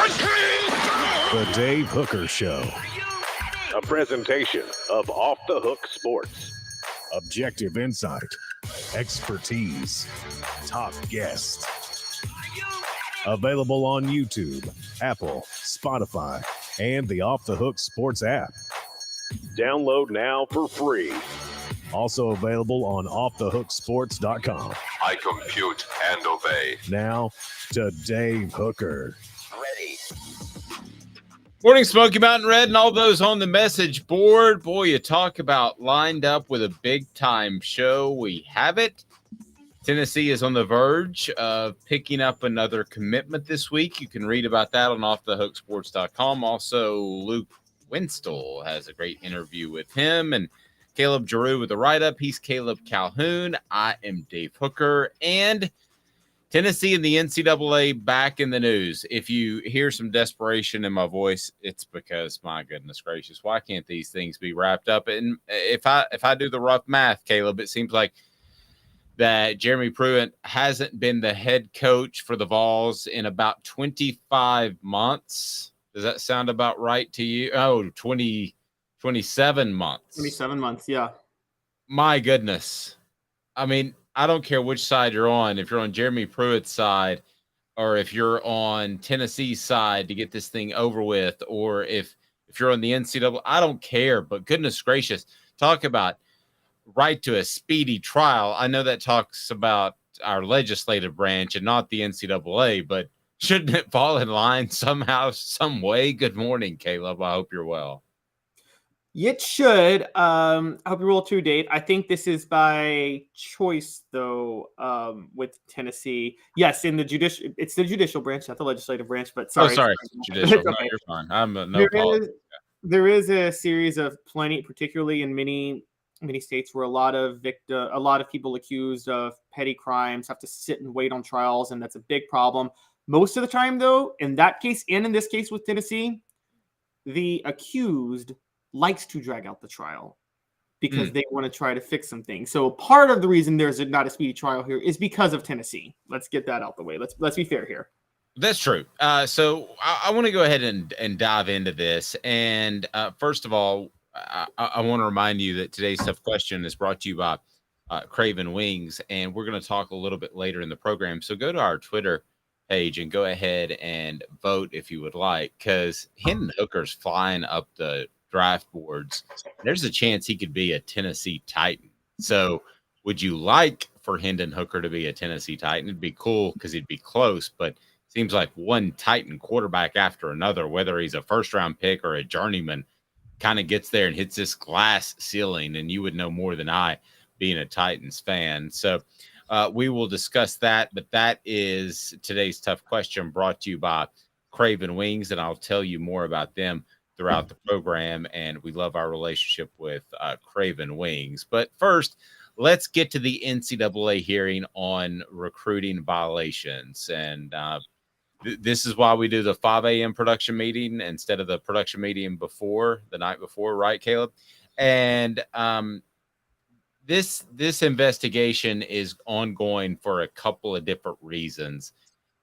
The Dave Hooker Show. A presentation of Off the Hook Sports. Objective insight, expertise, top guests. Available on YouTube, Apple, Spotify, and the Off the Hook Sports app. Download now for free. Also available on offthehooksports.com. I compute and obey. Now to Dave Hooker. Ready. Morning, Smoky Mountain Red and all those on the message board. Boy, you talk about lined up with a big-time show. We have it. Tennessee is on the verge of picking up another commitment this week. You can read about that on offthehooksports.com. Also, Luke Winstall has a great interview with him. And Caleb Giroux with the write-up. He's Caleb Calhoun. I am Dave Hooker. And Tennessee and the NCAA back in the news. If you hear some desperation in my voice, it's because, my goodness gracious, why can't these things be wrapped up? And if I do the rough math, Caleb, it seems like that Jeremy Pruitt hasn't been the head coach for the Vols in about 25 months. Does that sound about right to you? Oh, 27 months. 27 months, yeah. My goodness. I mean, I don't care which side you're on, if you're on Jeremy Pruitt's side or if you're on Tennessee's side to get this thing over with, or if you're on the NCAA, I don't care. But goodness gracious, talk about right to a speedy trial. I know that talks about our legislative branch and not the NCAA, but shouldn't it fall in line somehow, some way? Good morning, Caleb. I hope you're well. It should. I hope you're well too, Dave. I think this is by choice, though, with Tennessee. Yes, in the it's the judicial branch, not the legislative branch. But sorry, judicial. Okay. No, you're fine. There is a series of plenty, particularly in many states, where a lot of people accused of petty crimes have to sit and wait on trials, and that's a big problem. Most of the time, though, in that case and in this case with Tennessee, the accused likes to drag out the trial because they want to try to fix some things. So part of the reason there's not a speedy trial here is because of Tennessee. Let's get that out the way. Let's be fair here. That's true. So I want to go ahead and dive into this. And first of all, I want to remind you that today's tough question is brought to you by Craven Wings, and we're going to talk a little bit later in the program. So go to our Twitter page and go ahead and vote if you would like, because Hendon Hooker's flying up the draft boards. There's a chance he could be a Tennessee Titan. So would you like for Hendon Hooker to be a Tennessee Titan? It'd be cool because he'd be close, but seems like one Titan quarterback after another, whether he's a first-round pick or a journeyman, kind of gets there and hits this glass ceiling, and you would know more than I, being a Titans fan. So we will discuss that, but that is today's tough question brought to you by Craven Wings, and I'll tell you more about them throughout the program, and we love our relationship with Craven Wings. But first, let's get to the NCAA hearing on recruiting violations. And this is why we do the 5 a.m. production meeting instead of the production meeting the night before, right, Caleb? And this investigation is ongoing for a couple of different reasons.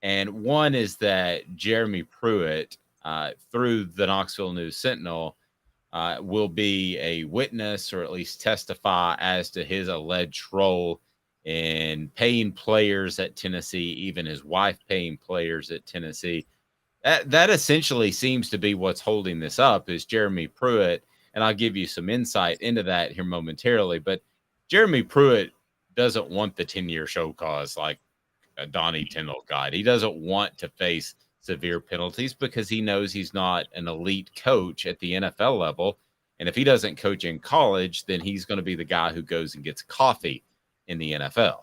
And one is that Jeremy Pruitt, through the Knoxville News Sentinel, will be a witness or at least testify as to his alleged role in paying players at Tennessee, even his wife paying players at Tennessee. That essentially seems to be what's holding this up is Jeremy Pruitt, and I'll give you some insight into that here momentarily. But Jeremy Pruitt doesn't want the 10-year show cause like Donnie Tyndall got. He doesn't want to face severe penalties because he knows he's not an elite coach at the NFL level. And if he doesn't coach in college, then he's going to be the guy who goes and gets coffee in the NFL.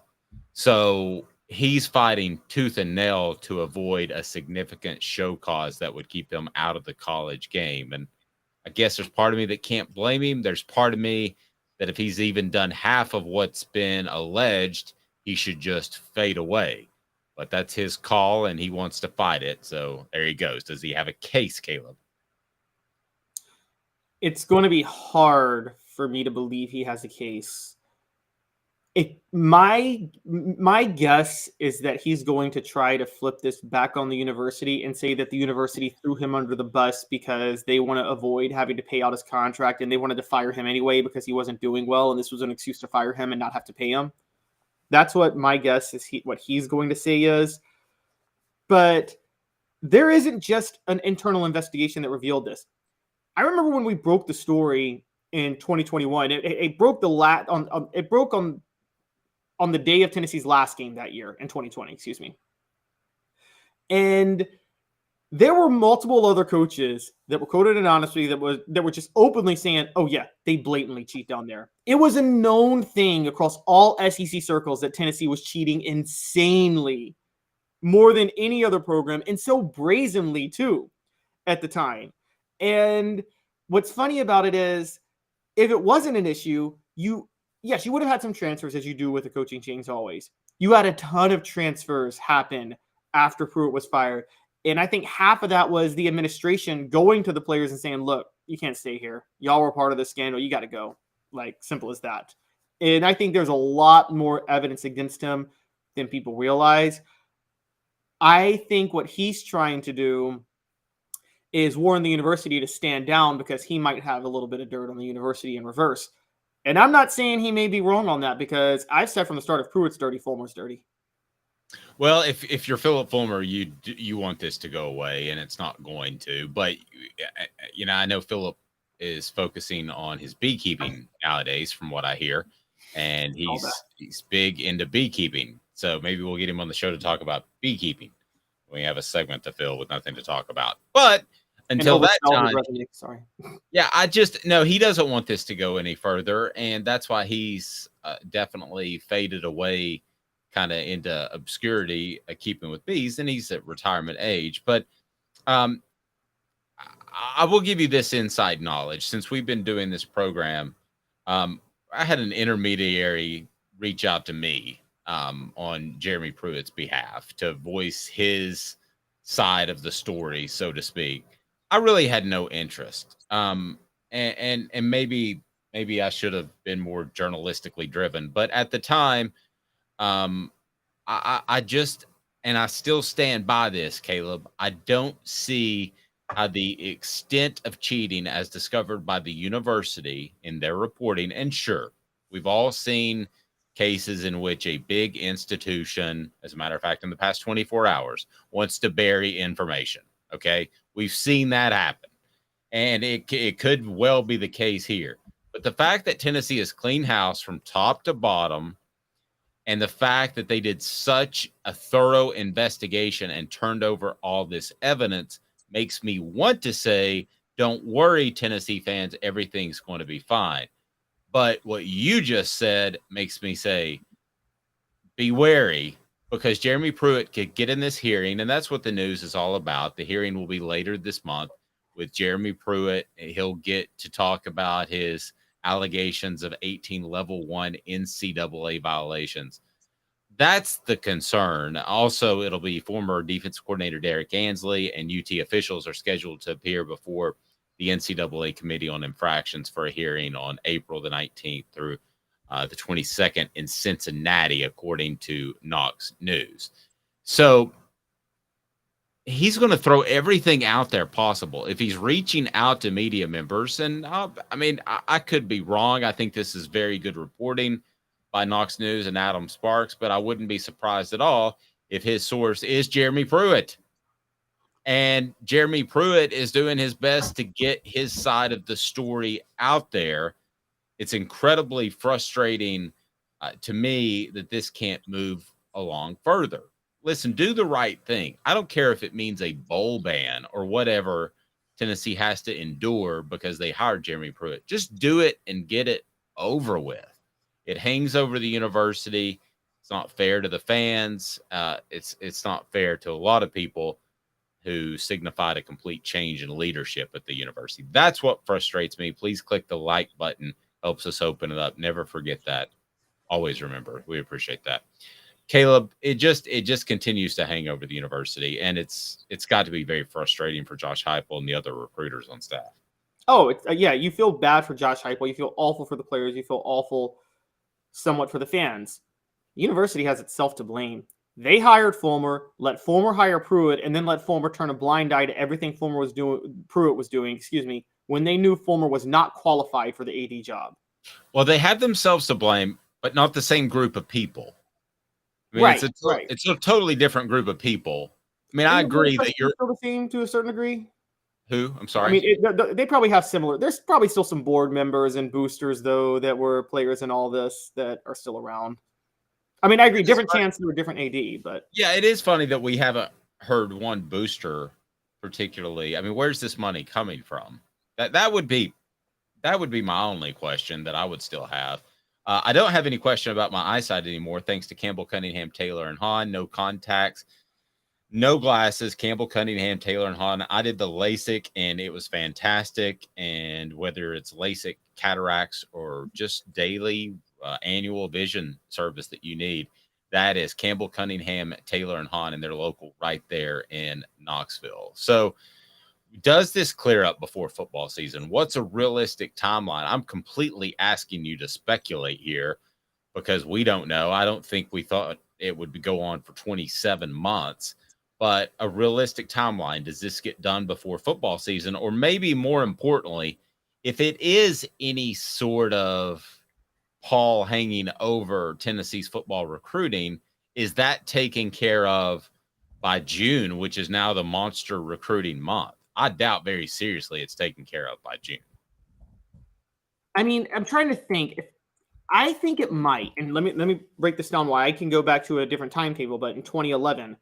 So he's fighting tooth and nail to avoid a significant show cause that would keep him out of the college game. And I guess there's part of me that can't blame him. There's part of me that if he's even done half of what's been alleged, he should just fade away. But that's his call, and he wants to fight it. So there he goes. Does he have a case, Caleb? It's going to be hard for me to believe he has a case. My guess is that he's going to try to flip this back on the university and say that the university threw him under the bus because they want to avoid having to pay out his contract, and they wanted to fire him anyway because he wasn't doing well, and this was an excuse to fire him and not have to pay him. That's what my guess is. What he's going to say is, but there isn't just an internal investigation that revealed this. I remember when we broke the story in 2021. It broke it broke on the day of Tennessee's last game that year in 2020, excuse me. And there were multiple other coaches that were quoted anonymously that were just openly saying, oh yeah, they blatantly cheat down there. It was a known thing across all SEC circles that Tennessee was cheating insanely, more than any other program, and so brazenly too at the time. And what's funny about it is, if it wasn't an issue, yes, you would have had some transfers, as you do with the coaching change always. You had a ton of transfers happen after Pruitt was fired. And I think half of that was the administration going to the players and saying, look, you can't stay here. Y'all were part of the scandal. You got to go. Like, simple as that. And I think there's a lot more evidence against him than people realize. I think what he's trying to do is warn the university to stand down because he might have a little bit of dirt on the university in reverse. And I'm not saying he may be wrong on that, because I've said from the start, if Pruitt's dirty, Fulmer's dirty. Well, if you're Philip Fulmer, you want this to go away, and it's not going to. But I know Philip is focusing on his beekeeping nowadays, from what I hear, and he's big into beekeeping. So maybe we'll get him on the show to talk about beekeeping. We have a segment to fill with nothing to talk about, but until that time, sorry. Yeah, he doesn't want this to go any further, and that's why he's definitely faded away kind of into obscurity, keeping with bees, and he's at retirement age. But I will give you this inside knowledge. Since we've been doing this program, I had an intermediary reach out to me on Jeremy Pruitt's behalf to voice his side of the story, so to speak. I really had no interest. And maybe I should have been more journalistically driven, but at the time, I just, and I still stand by this, Caleb, I don't see how the extent of cheating as discovered by the university in their reporting, and sure, we've all seen cases in which a big institution, as a matter of fact, in the past 24 hours, wants to bury information. Okay. We've seen that happen, and it could well be the case here. But the fact that Tennessee has clean house from top to bottom, and the fact that they did such a thorough investigation and turned over all this evidence makes me want to say, don't worry, Tennessee fans, everything's going to be fine. But what you just said makes me say, be wary, because Jeremy Pruitt could get in this hearing, and that's what the news is all about. The hearing will be later this month with Jeremy Pruitt. He'll get to talk about his allegations of 18 level 1 NCAA violations. That's the concern. Also, it'll be former defensive coordinator Derrick Ansley, and UT officials are scheduled to appear before the NCAA Committee on Infractions for a hearing on April the 19th through the 22nd in Cincinnati, according to Knox News. So he's going to throw everything out there possible. If he's reaching out to media members, and I could be wrong. I think this is very good reporting by Knox News and Adam Sparks, but I wouldn't be surprised at all if his source is Jeremy Pruitt. And Jeremy Pruitt is doing his best to get his side of the story out there. It's incredibly frustrating to me that this can't move along further. Listen, do the right thing. I don't care if it means a bowl ban or whatever Tennessee has to endure because they hired Jeremy Pruitt. Just do it and get it over with. It hangs over the university. It's not fair to the fans. It's not fair to a lot of people who signified a complete change in leadership at the university. That's what frustrates me. Please click the like button. Helps us open it up. Never forget that. Always remember. We appreciate that. Caleb, it just continues to hang over the university, and it's got to be very frustrating for Josh Heupel and the other recruiters on staff. Oh, yeah, you feel bad for Josh Heupel. You feel awful for the players. You feel awful somewhat for the fans. The university has itself to blame. They hired Fulmer, let Fulmer hire Pruitt, and then let Fulmer turn a blind eye to everything Pruitt was doing, when they knew Fulmer was not qualified for the AD job. Well, they have themselves to blame, but not the same group of people. I mean, it's a totally different group of people. I mean, I agree that you're still the same to a certain degree. Who? I'm sorry. I mean, they probably have similar. There's probably still some board members and boosters, though, that were players in all this that are still around. I mean, I agree. Different chance to a different AD, but yeah, it is funny that we haven't heard one booster particularly. I mean, where's this money coming from? That would be my only question that I would still have. I don't have any question about my eyesight anymore, thanks to Campbell, Cunningham, Taylor, and Hahn. No contacts, no glasses. Campbell, Cunningham, Taylor, and Hahn. I did the LASIK, and it was fantastic. And whether it's LASIK, cataracts, or just daily annual vision service that you need, that is Campbell, Cunningham, Taylor, and Hahn, and they're local right there in Knoxville. So does this clear up before football season? What's a realistic timeline? I'm completely asking you to speculate here because we don't know. I don't think we thought it would go on for 27 months, but a realistic timeline. Does this get done before football season? Or maybe more importantly, if it is any sort of pall hanging over Tennessee's football recruiting, is that taken care of by June, which is now the monster recruiting month? I doubt very seriously it's taken care of by June. I mean, I'm trying to think. I think it might, and let me break this down why. I can go back to a different timetable, but in 2011,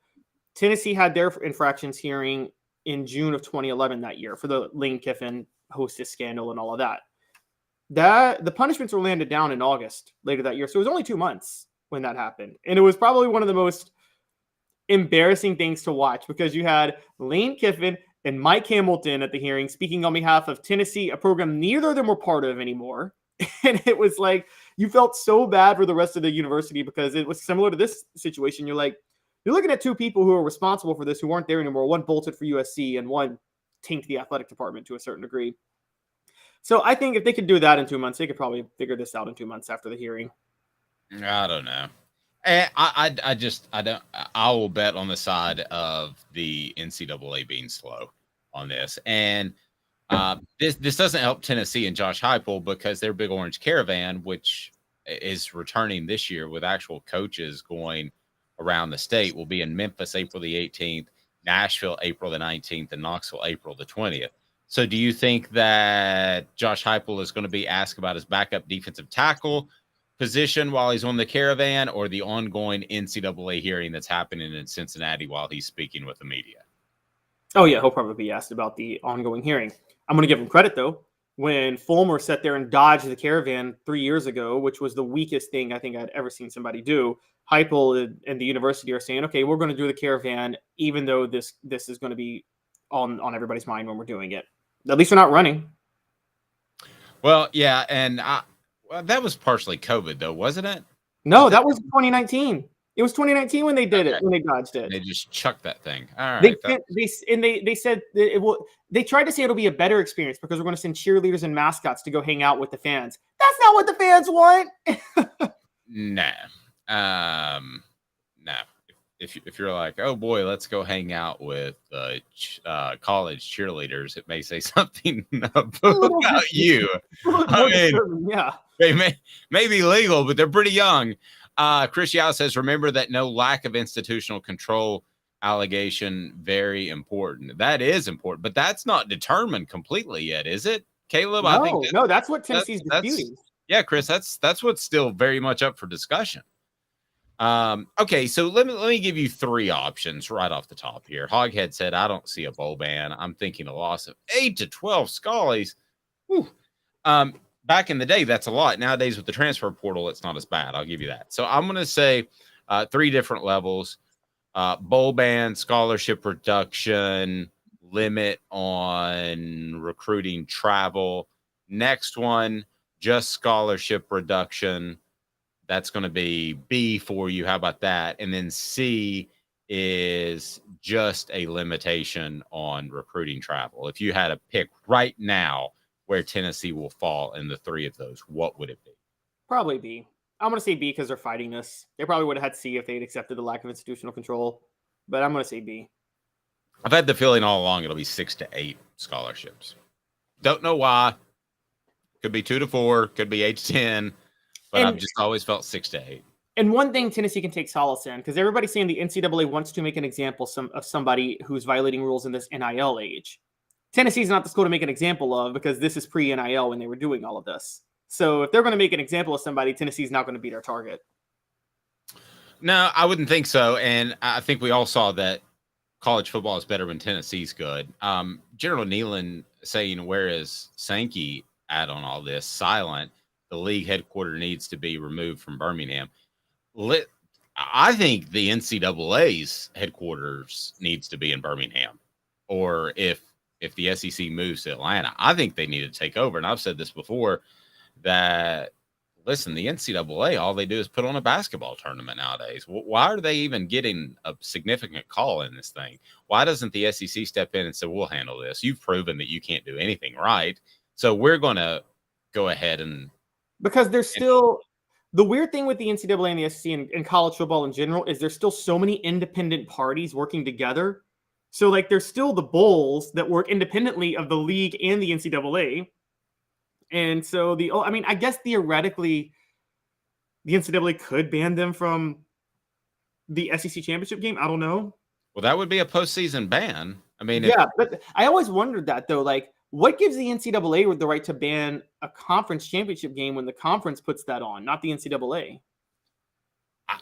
Tennessee had their infractions hearing in June of 2011 that year for the Lane Kiffin hostess scandal and all of that. The punishments were landed down in August later that year. So it was only 2 months when that happened. And it was probably one of the most embarrassing things to watch because you had Lane Kiffin and Mike Hamilton at the hearing speaking on behalf of Tennessee, a program neither of them were part of anymore. And it was like, you felt so bad for the rest of the university because it was similar to this situation. You're looking at two people who are responsible for this who aren't there anymore. One bolted for USC and one tanked the athletic department to a certain degree. So I think if they could do that in 2 months, they could probably figure this out in 2 months after the hearing. I don't know. I will bet on the side of the NCAA being slow on this. And this doesn't help Tennessee and Josh Heupel because their Big Orange Caravan, which is returning this year with actual coaches going around the state, will be in Memphis April the 18th, Nashville April the 19th, and Knoxville April the 20th. So do you think that Josh Heupel is going to be asked about his backup defensive tackle position while he's on the Caravan, or the ongoing NCAA hearing that's happening in Cincinnati while he's speaking with the media? Oh, yeah, he'll probably be asked about the ongoing hearing. I'm going to give him credit, though. When Fulmer sat there and dodged the Caravan 3 years ago, which was the weakest thing I think I'd ever seen somebody do, Heupel and the university are saying, okay, we're going to do the Caravan, even though this is going to be on everybody's mind when we're doing it. At least we're not running. Well, yeah, and that was partially COVID, though, wasn't it? No, that was 2019. It was 2019 when they did it, when they dodged it. They just chucked that thing. All right. They said that it will. They tried to say it'll be a better experience because we're going to send cheerleaders and mascots to go hang out with the fans. That's not what the fans want. No. No. If you're like, oh boy, let's go hang out with college cheerleaders, it may say something about you. I mean, yeah, they may be legal, but they're pretty young. Chris Yao says, remember that no lack of institutional control allegation, very important. That is important, but that's not determined completely yet, is it, Caleb? No, I think that's what Tennessee's disputing. Yeah, Chris, that's what's still very much up for discussion. Okay, so let me give you three options right off the top here. Hoghead said, I don't see a bowl ban. I'm thinking a loss of 8 to 12 Scullies. Back in the day, that's a lot. Nowadays, with the transfer portal, it's not as bad. I'll give you that. So I'm going to say three different levels: bowl ban, scholarship reduction, limit on recruiting travel. Next one, just scholarship reduction. That's going to be B for you. How about that? And then C is just a limitation on recruiting travel. If you had to pick right now where Tennessee will fall in the three of those, what would it be? Probably B. I'm going to say B because they're fighting this. They probably would have had C if they had accepted the lack of institutional control, but I'm going to say B. I've had the feeling all along it'll be 6 to 8 scholarships. Don't know why. Could be 2 to 4, could be 8 to 10, but I've just always felt 6 to 8. And one thing Tennessee can take solace in, because everybody's saying the NCAA wants to make an example of somebody who's violating rules in this NIL age. Tennessee's not the school to make an example of because this is pre-NIL when they were doing all of this. So if they're going to make an example of somebody, Tennessee's not going to be their target. No, I wouldn't think so. And I think we all saw that college football is better when Tennessee's good. General Nealon saying, where is Sankey at on all this? Silent. The league headquarters needs to be removed from Birmingham. I think the NCAA's headquarters needs to be in Birmingham. Or if the SEC moves to Atlanta, I think they need to take over. And I've said this before that, listen, the NCAA, all they do is put on a basketball tournament nowadays. Why are they even getting a significant call in this thing? Why doesn't the SEC step in and say, we'll handle this? You've proven that you can't do anything right. So we're going to go ahead and. Because there's still the weird thing with the NCAA and the SEC and college football in general is there's still so many independent parties working together. So like there's still the bowls that work independently of the league and the NCAA. And so I guess theoretically the NCAA could ban them from the SEC championship game. I don't know. Well, that would be a postseason ban. I mean, yeah, but I always wondered that though. Like, what gives the NCAA the right to ban a conference championship game when the conference puts that on, not the NCAA?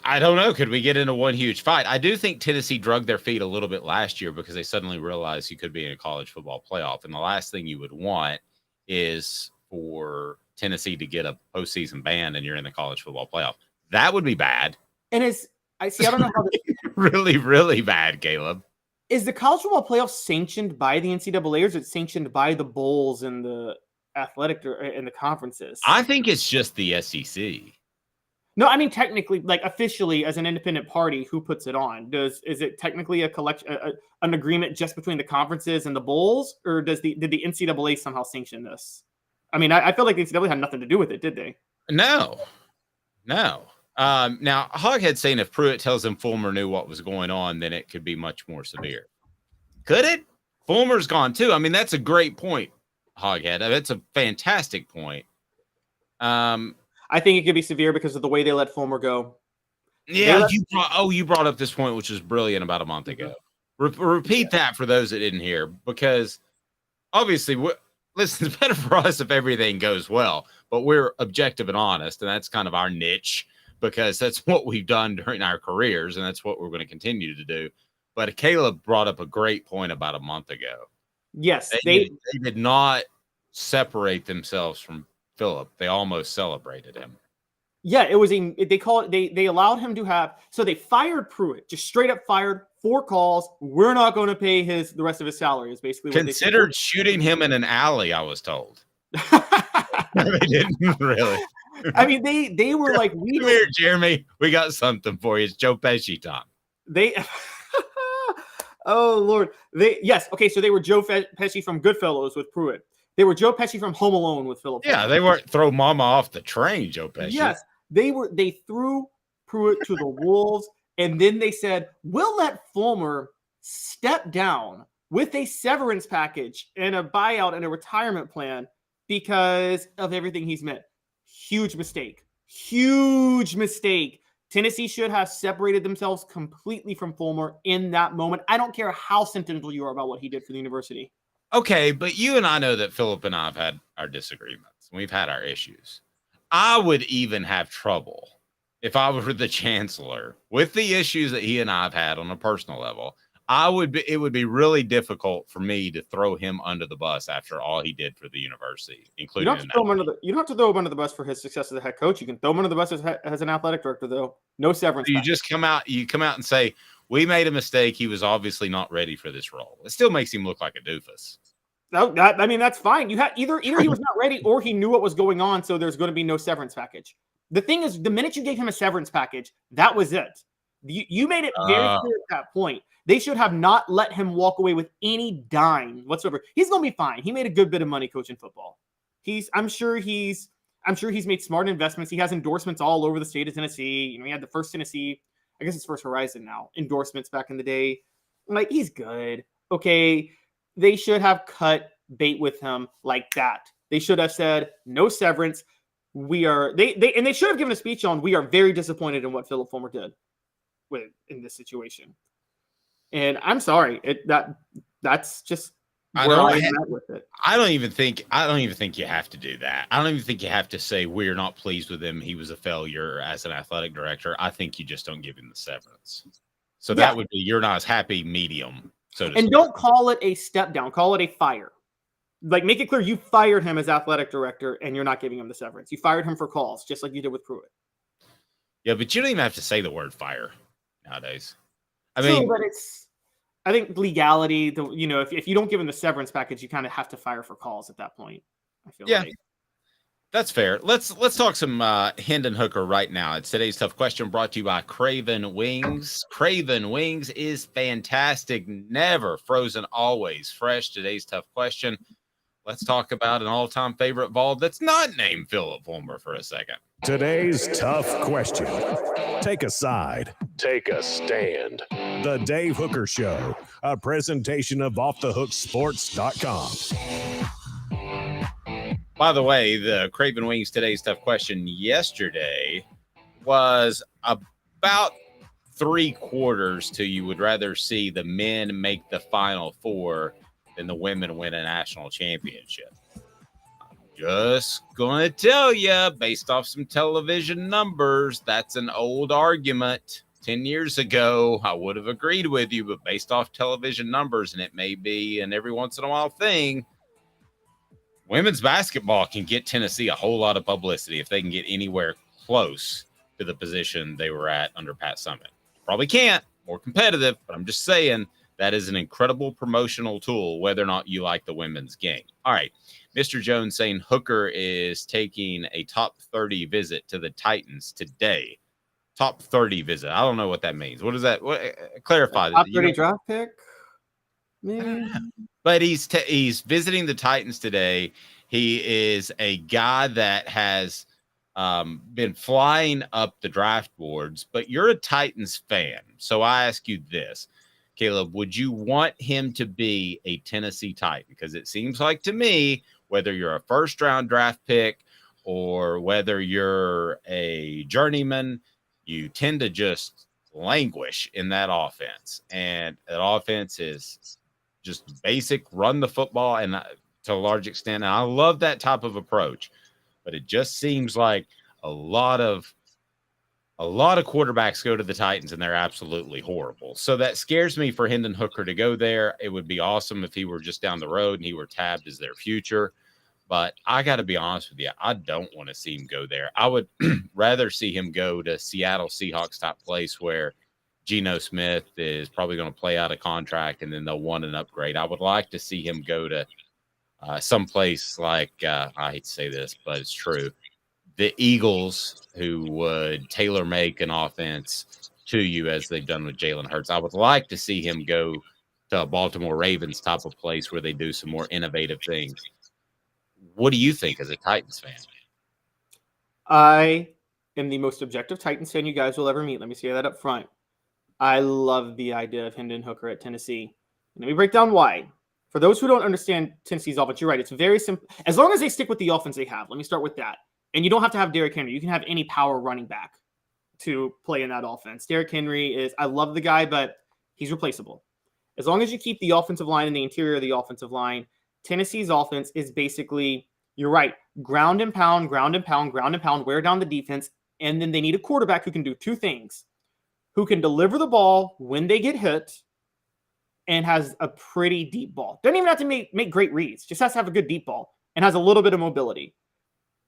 I don't know. Could we get into one huge fight? I do think Tennessee drugged their feet a little bit last year because they suddenly realized you could be in a college football playoff. And the last thing you would want is for Tennessee to get a postseason ban and you're in the college football playoff. That would be bad. And I don't know how really, really bad, Caleb. Is the college football playoff sanctioned by the NCAA or is it sanctioned by the bowls and the athletic and the conferences? I think it's just the SEC. No, I mean technically, like officially, as an independent party, who puts it on? Is it technically a collection, an agreement just between the conferences and the bowls, or did the NCAA somehow sanction this? I mean, I feel like the NCAA had nothing to do with it, did they? No. Now, Hoghead saying if Pruitt tells him Fulmer knew what was going on, then it could be much more severe. Could it? Fulmer's gone too. I mean, that's a great point, Hoghead. That's a fantastic point. I think it could be severe because of the way they let Fulmer go. Yeah, you brought up this point, which was brilliant about a month ago. Repeat that for those that didn't hear, because obviously, listen, it's better for us if everything goes well, but we're objective and honest, and that's kind of our niche because that's what we've done during our careers, and that's what we're going to continue to do. But Caleb brought up a great point about a month ago. Yes, they did not separate themselves from Phillip. They almost celebrated him. Yeah, it was they allowed him to have, so they fired Pruitt, just straight up fired, 4 calls. We're not going to pay the rest of his salary is basically what considered shooting him in an alley, I was told. They didn't really. I mean, they were like, come here, Jeremy. We got something for you. It's Joe Pesci time. Oh Lord. Okay, so they were Joe Pesci from Goodfellas with Pruitt. They were Joe Pesci from Home Alone with Philip. Yeah, they weren't throw mama off the train, Joe Pesci. Yes, they threw Pruitt to the wolves, and then they said, we'll let Fulmer step down with a severance package and a buyout and a retirement plan because of everything he's meant. Huge mistake. Huge mistake. Tennessee should have separated themselves completely from Fulmer in that moment. I don't care how sentimental you are about what he did for the university. Okay, but you and I know that Philip and I have had our disagreements. We've had our issues. I would even have trouble if I were the chancellor with the issues that he and I have had on a personal level. It would be really difficult for me to throw him under the bus after all he did for the university, including. You don't have to throw him under the bus for his success as a head coach. You can throw him under the bus as an athletic director, though. No severance. You just come out and say, we made a mistake. He was obviously not ready for this role. It still makes him look like a doofus. No, I mean, that's fine. You had either he was not ready or he knew what was going on, so there's going to be no severance package. The thing is, the minute you gave him a severance package, that was it. You made it very clear at that point. They should have not let him walk away with any dime whatsoever. He's going to be fine. He made a good bit of money coaching football. I'm sure he's I'm sure he's made smart investments. He has endorsements all over the state of Tennessee. You know, he had the first Tennessee, I guess it's First Horizon now, endorsements back in the day. Like, he's good. Okay. They should have cut bait with him like that. They should have said, no severance. They should have given a speech on, we are very disappointed in what Philip Fulmer did in this situation. And I'm sorry, that's just where I'm at with it. I don't even think you have to do that. I don't even think you have to say we're not pleased with him. He was a failure as an athletic director. I think you just don't give him the severance. So that would be, you're not as happy medium. So to speak. Don't call it a step down. Call it a fire. Like, make it clear you fired him as athletic director and you're not giving him the severance. You fired him for calls, just like you did with Pruitt. Yeah, but you don't even have to say the word fire nowadays. I think legality, if you don't give him the severance package, you kind of have to fire for calls at that point. I feel like. That's fair. Let's talk some Hendon Hooker right now. It's today's tough question brought to you by Craven Wings. Craven Wings is fantastic. Never frozen, always fresh. Today's tough question. Let's talk about an all-time favorite Vol that's not named Philip Fulmer for a second. Today's tough question. Take a side. Take a stand. The Dave Hooker Show, a presentation of offthehooksports.com. By the way, the Craven Wings today's tough question yesterday was about 3/4 to you would rather see the men make the Final Four than the women win a national championship. I'm just going to tell you, based off some television numbers, that's an old argument. 10 years ago, I would have agreed with you, but based off television numbers, and it may be an every once in a while thing, women's basketball can get Tennessee a whole lot of publicity if they can get anywhere close to the position they were at under Pat Summitt. Probably can't, more competitive, but I'm just saying that is an incredible promotional tool, whether or not you like the women's game. All right, Mr. Jones saying Hooker is taking a top 30 visit to the Titans today. Top 30 visit. I don't know what that means. What does that clarify? Top 30 draft pick? Maybe. But he's visiting the Titans today. He is a guy that has been flying up the draft boards, but you're a Titans fan. So I ask you this, Caleb, would you want him to be a Tennessee Titan? Because it seems like to me, whether you're a first-round draft pick or whether you're a journeyman, you tend to just languish in that offense. And that offense is just basic run the football, and to a large extent, and I love that type of approach, but it just seems like a lot of quarterbacks go to the Titans and they're absolutely horrible. So that scares me for Hendon Hooker to go there. It would be awesome if he were just down the road and he were tabbed as their future. But I got to be honest with you, I don't want to see him go there. I would rather see him go to Seattle Seahawks type place where Geno Smith is probably going to play out a contract and then they'll want an upgrade. I would like to see him go to someplace like, I hate to say this, but it's true, the Eagles, who would tailor-make an offense to you as they've done with Jalen Hurts. I would like to see him go to a Baltimore Ravens type of place where they do some more innovative things. What do you think as a Titans fan? I am the most objective Titans fan you guys will ever meet. Let me say that up front. I love the idea of Hendon Hooker at Tennessee. Let me break down why. For those who don't understand Tennessee's offense, you're right. It's very simple. As long as they stick with the offense they have. Let me start with that. And you don't have to have Derrick Henry. You can have any power running back to play in that offense. Derrick Henry I love the guy, but he's replaceable. As long as you keep the offensive line in the interior of the offensive line, Tennessee's offense is basically, you're right, ground and pound, wear down the defense. And then they need a quarterback who can do two things. Who can deliver the ball when they get hit and has a pretty deep ball. Doesn't even have to make great reads. Just has to have a good deep ball and has a little bit of mobility.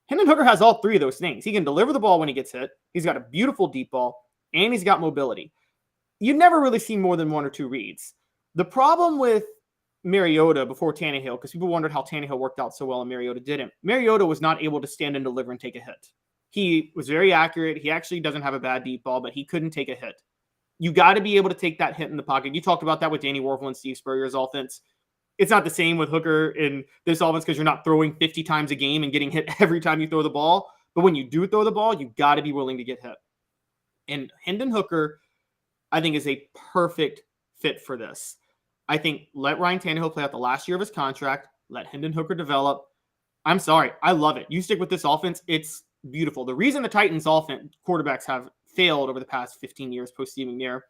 Hendon Hooker has all three of those things. He can deliver the ball when he gets hit. He's got a beautiful deep ball, and he's got mobility. You never really see more than one or two reads. The problem with Mariota before Tannehill, because people wondered how Tannehill worked out so well and Mariota didn't. Mariota was not able to stand and deliver and take a hit. He was very accurate. He actually doesn't have a bad deep ball, but he couldn't take a hit. You got to be able to take that hit in the pocket. You talked about that with Danny Werfel and Steve Spurrier's offense. It's not the same with Hooker in this offense because you're not throwing 50 times a game and getting hit every time you throw the ball. But when you do throw the ball, you got to be willing to get hit. And Hendon Hooker, I think, is a perfect fit for this. I think let Ryan Tannehill play out the last year of his contract. Let Hendon Hooker develop. I'm sorry. I love it. You stick with this offense. It's beautiful. The reason the Titans offense quarterbacks have failed over the past 15 years post Steve McNair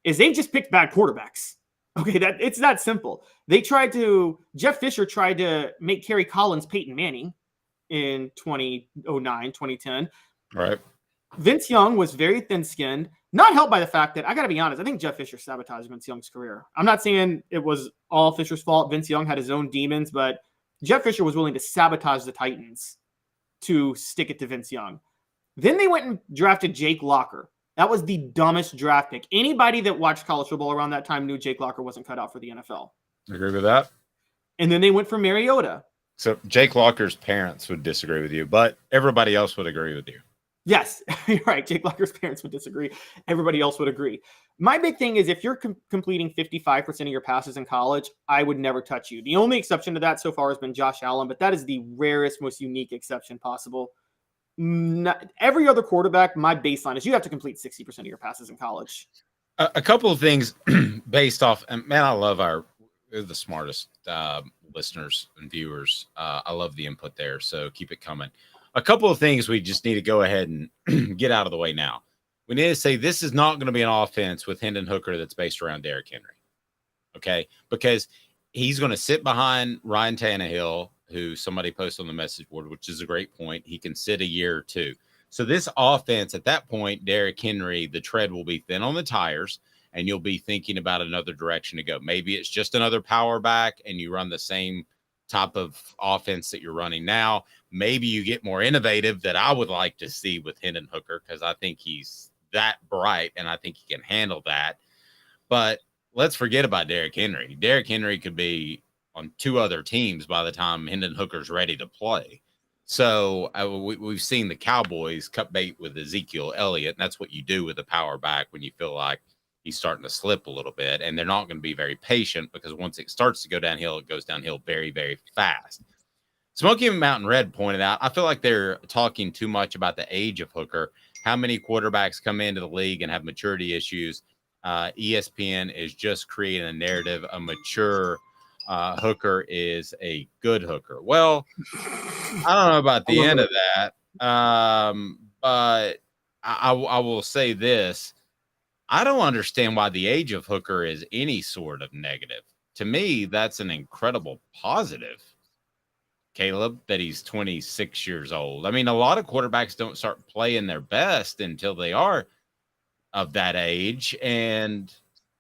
is they've just picked bad quarterbacks. Okay, it's that simple. Jeff Fisher tried to make Kerry Collins Peyton Manning in 2009, 2010. Right. Vince Young was very thin-skinned, not helped by the fact that, I got to be honest, I think Jeff Fisher sabotaged Vince Young's career. I'm not saying it was all Fisher's fault. Vince Young had his own demons, but Jeff Fisher was willing to sabotage the Titans to stick it to Vince Young. Then they went and drafted Jake Locker. That was the dumbest draft pick. Anybody that watched college football around that time knew Jake Locker wasn't cut out for the NFL. Agree with that. And then they went for Mariota. So Jake Locker's parents would disagree with you, but everybody else would agree with you. Yes, you're right. Jake Locker's parents would disagree. Everybody else would agree. My big thing is if you're completing 55% of your passes in college, I would never touch you. The only exception to that so far has been Josh Allen, but that is the rarest, most unique exception possible. Every other quarterback, my baseline is you have to complete 60% of your passes in college. A couple of things based off, and man, I love they're the smartest listeners and viewers. I love the input there, so keep it coming. A couple of things we just need to go ahead and get out of the way now. We need to say this is not going to be an offense with Hendon Hooker that's based around Derrick Henry, okay? Because he's going to sit behind Ryan Tannehill, who somebody posted on the message board, which is a great point. He can sit a year or two. So this offense, at that point, Derrick Henry, the tread will be thin on the tires, and you'll be thinking about another direction to go. Maybe it's just another power back, and you run the same type of offense that you're running now. Maybe you get more innovative that I would like to see with Hendon Hooker because I think he's that bright, and I think he can handle that. But let's forget about Derrick Henry. Derrick Henry could be on two other teams by the time Hendon Hooker's ready to play. So we've seen the Cowboys cut bait with Ezekiel Elliott, and that's what you do with a power back when you feel like he's starting to slip a little bit, and they're not going to be very patient because once it starts to go downhill, it goes downhill very, very fast. Smoky Mountain Red pointed out, I feel like they're talking too much about the age of Hooker. How many quarterbacks come into the league and have maturity issues? ESPN is just creating a narrative. A mature Hooker is a good Hooker. Well, I don't know about the end of that, but I will say this. I don't understand why the age of Hooker is any sort of negative. To me, that's an incredible positive, Caleb, that he's 26 years old. I mean, a lot of quarterbacks don't start playing their best until they are of that age, and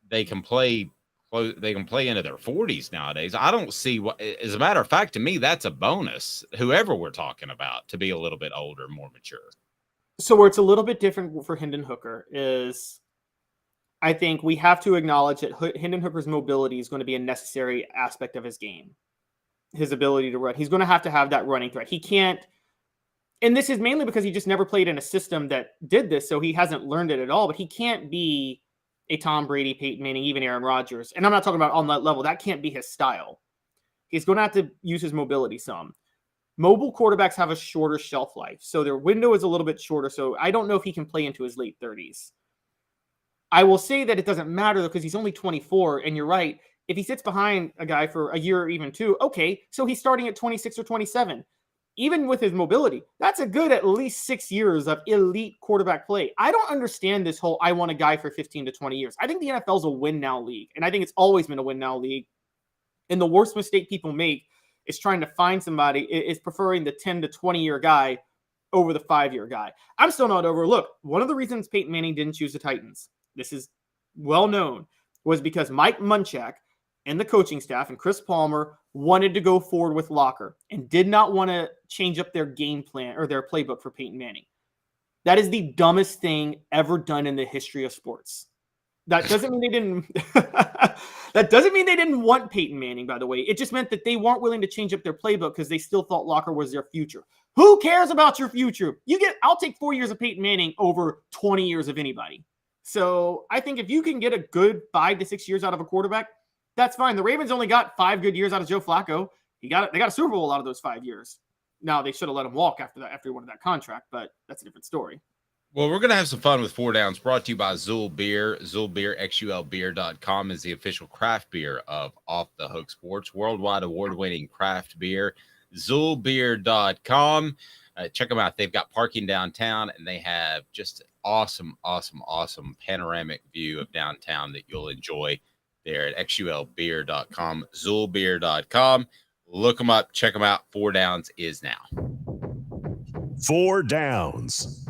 they can play into their 40s nowadays. I don't see what, as a matter of fact, to me, that's a bonus, whoever we're talking about, to be a little bit older, more mature. So where it's a little bit different for Hendon Hooker is I think we have to acknowledge that Hendon Hooker's mobility is going to be a necessary aspect of his game. His ability to run. He's going to have that running threat. He can't, and this is mainly because he just never played in a system that did this, so he hasn't learned it at all, but he can't be a Tom Brady, Peyton Manning, even Aaron Rodgers. And I'm not talking about on that level. That can't be his style. He's going to have to use his mobility some. Mobile quarterbacks have a shorter shelf life, so their window is a little bit shorter, so I don't know if he can play into his late 30s. I will say that it doesn't matter, though, because he's only 24, and you're right. If he sits behind a guy for a year or even two, okay, so he's starting at 26 or 27. Even with his mobility, that's a good at least 6 years of elite quarterback play. I don't understand this whole I want a guy for 15 to 20 years. I think the NFL's a win-now league, and I think it's always been a win-now league. And the worst mistake people make is trying to find somebody, is preferring the 10 to 20-year guy over the 5-year guy. I'm still not over. Look, one of the reasons Peyton Manning didn't choose the Titans, this is well known, was because Mike Munchak and the coaching staff and Chris Palmer wanted to go forward with Locker and did not want to change up their game plan or their playbook for Peyton Manning. That is the dumbest thing ever done in the history of sports. That doesn't mean they didn't. That doesn't mean they didn't want Peyton Manning, by the way. It just meant that they weren't willing to change up their playbook because they still thought Locker was their future. Who cares about your future? I'll take 4 years of Peyton Manning over 20 years of anybody. So I think if you can get a good 5 to 6 years out of a quarterback, That's fine. The Ravens only got 5 good years out of Joe Flacco. They got a Super Bowl out of those 5 years. Now they should have let him walk after he wanted that contract, but that's a different story. Well, we're going to have some fun with 4 Downs, brought to you by Zul Beer. Zul Beer, XULbeer.com is the official craft beer of Off the Hook Sports, worldwide award-winning craft beer. ZulBeer.com. Check them out. They've got parking downtown, and they have just an awesome panoramic view of downtown that you'll enjoy there at XULbeer.com, ZulBeer.com. Look them up. Check them out. 4 Downs is now. 4 Downs.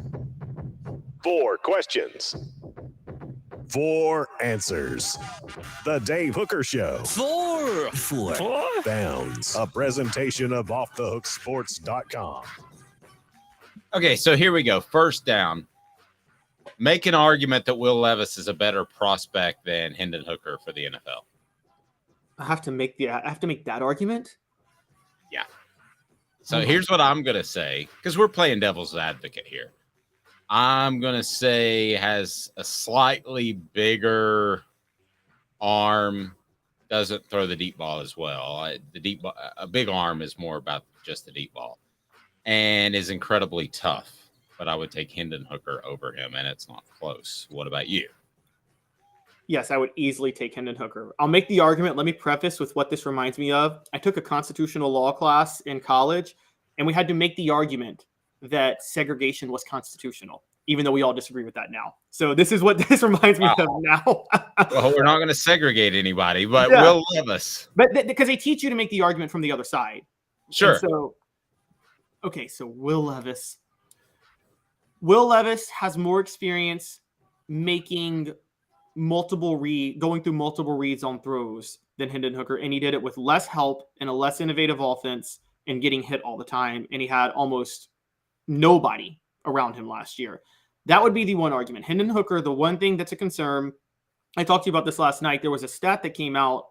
4 questions. 4 answers. The Dave Hooker Show. 4 Downs. A presentation of OffTheHookSports.com. Okay, so here we go. First down. Make an argument that Will Levis is a better prospect than Hendon Hooker for the NFL. I have to make that argument. Yeah. So here's what I'm going to say, because we're playing devil's advocate here. I'm going to say has a slightly bigger arm, doesn't throw the deep ball as well. A big arm is more about just the deep ball, and is incredibly tough. But I would take Hendon Hooker over him, and it's not close. What about you? Yes, I would easily take Hendon Hooker. I'll make the argument. Let me preface with what this reminds me of. I took a constitutional law class in college, and we had to make the argument that segregation was constitutional, even though we all disagree with that now. So this is what this reminds me of now. Well, we're not going to segregate anybody, but Will Levis. But because they teach you to make the argument from the other side. Sure. And so Will Levis. Will Levis has more experience making going through multiple reads on throws than Hendon Hooker, and he did it with less help and a less innovative offense and getting hit all the time, and he had almost nobody around him last year. That would be the one argument. Hendon Hooker, the one thing that's a concern, I talked to you about this last night. There was a stat that came out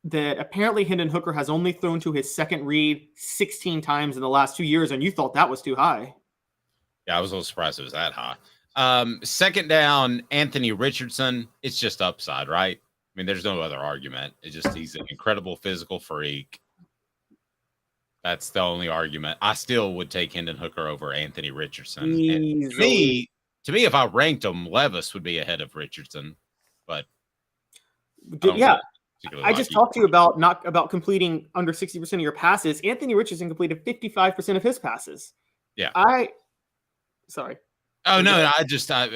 that apparently Hendon Hooker has only thrown to his second read 16 times in the last 2 years, and you thought that was too high. Yeah, I was a little surprised it was that high. Second down, Anthony Richardson. It's just upside, right? I mean, there's no other argument. It's just he's an incredible physical freak. That's the only argument. I still would take Hendon Hooker over Anthony Richardson. And to me, if I ranked them, Levis would be ahead of Richardson. But I just talked to you about completing under 60% of your passes. Anthony Richardson completed 55% of his passes. Yeah. Sorry. Oh, no, I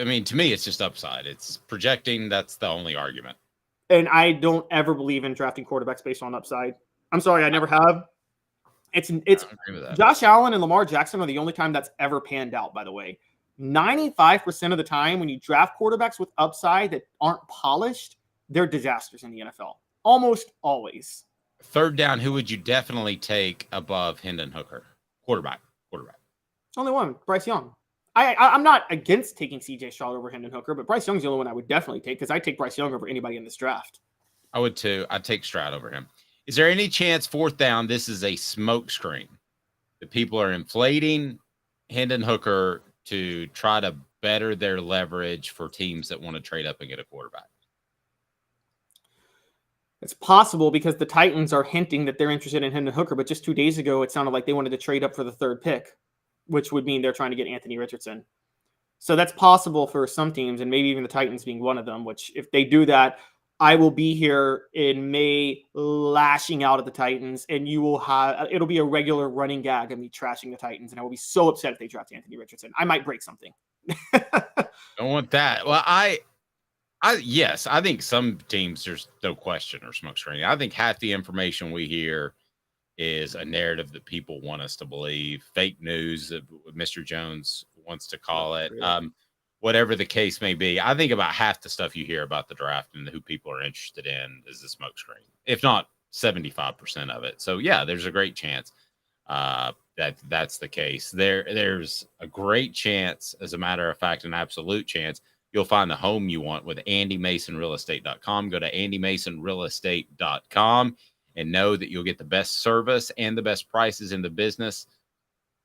mean, to me, it's just upside. It's projecting. That's the only argument. And I don't ever believe in drafting quarterbacks based on upside. I'm sorry, I never have. It's Josh Allen and Lamar Jackson are the only time that's ever panned out, by the way. 95% of the time when you draft quarterbacks with upside that aren't polished, they're disasters in the NFL. Almost always. Third down, who would you definitely take above Hendon Hooker? Quarterback. Only one, Bryce Young. I'm not against taking CJ Stroud over Hendon Hooker, but Bryce Young's the only one I would definitely take because I take Bryce Young over anybody in this draft. I would too. I'd take Stroud over him. Is there any chance fourth down this is a smokescreen that people are inflating Hendon Hooker to try to better their leverage for teams that want to trade up and get a quarterback? It's possible because the Titans are hinting that they're interested in Hendon Hooker, but just 2 days ago it sounded like they wanted to trade up for the third pick, which would mean they're trying to get Anthony Richardson. So that's possible for some teams, and maybe even the Titans being one of them, which if they do that, I will be here in May lashing out at the Titans, and it'll be a regular running gag of me trashing the Titans, and I will be so upset if they draft Anthony Richardson. I might break something. Don't want that. Well, yes, I think some teams, there's no question, are smokescreening. I think half the information we hear is a narrative that people want us to believe, fake news, Mr. Jones wants to call it. Whatever the case may be, I think about half the stuff you hear about the draft and who people are interested in is the smokescreen, if not 75% of it. So, yeah, there's a great chance that's the case. There's a great chance, as a matter of fact, an absolute chance, you'll find the home you want with AndyMasonRealEstate.com. Go to AndyMasonRealEstate.com and know that you'll get the best service and the best prices in the business.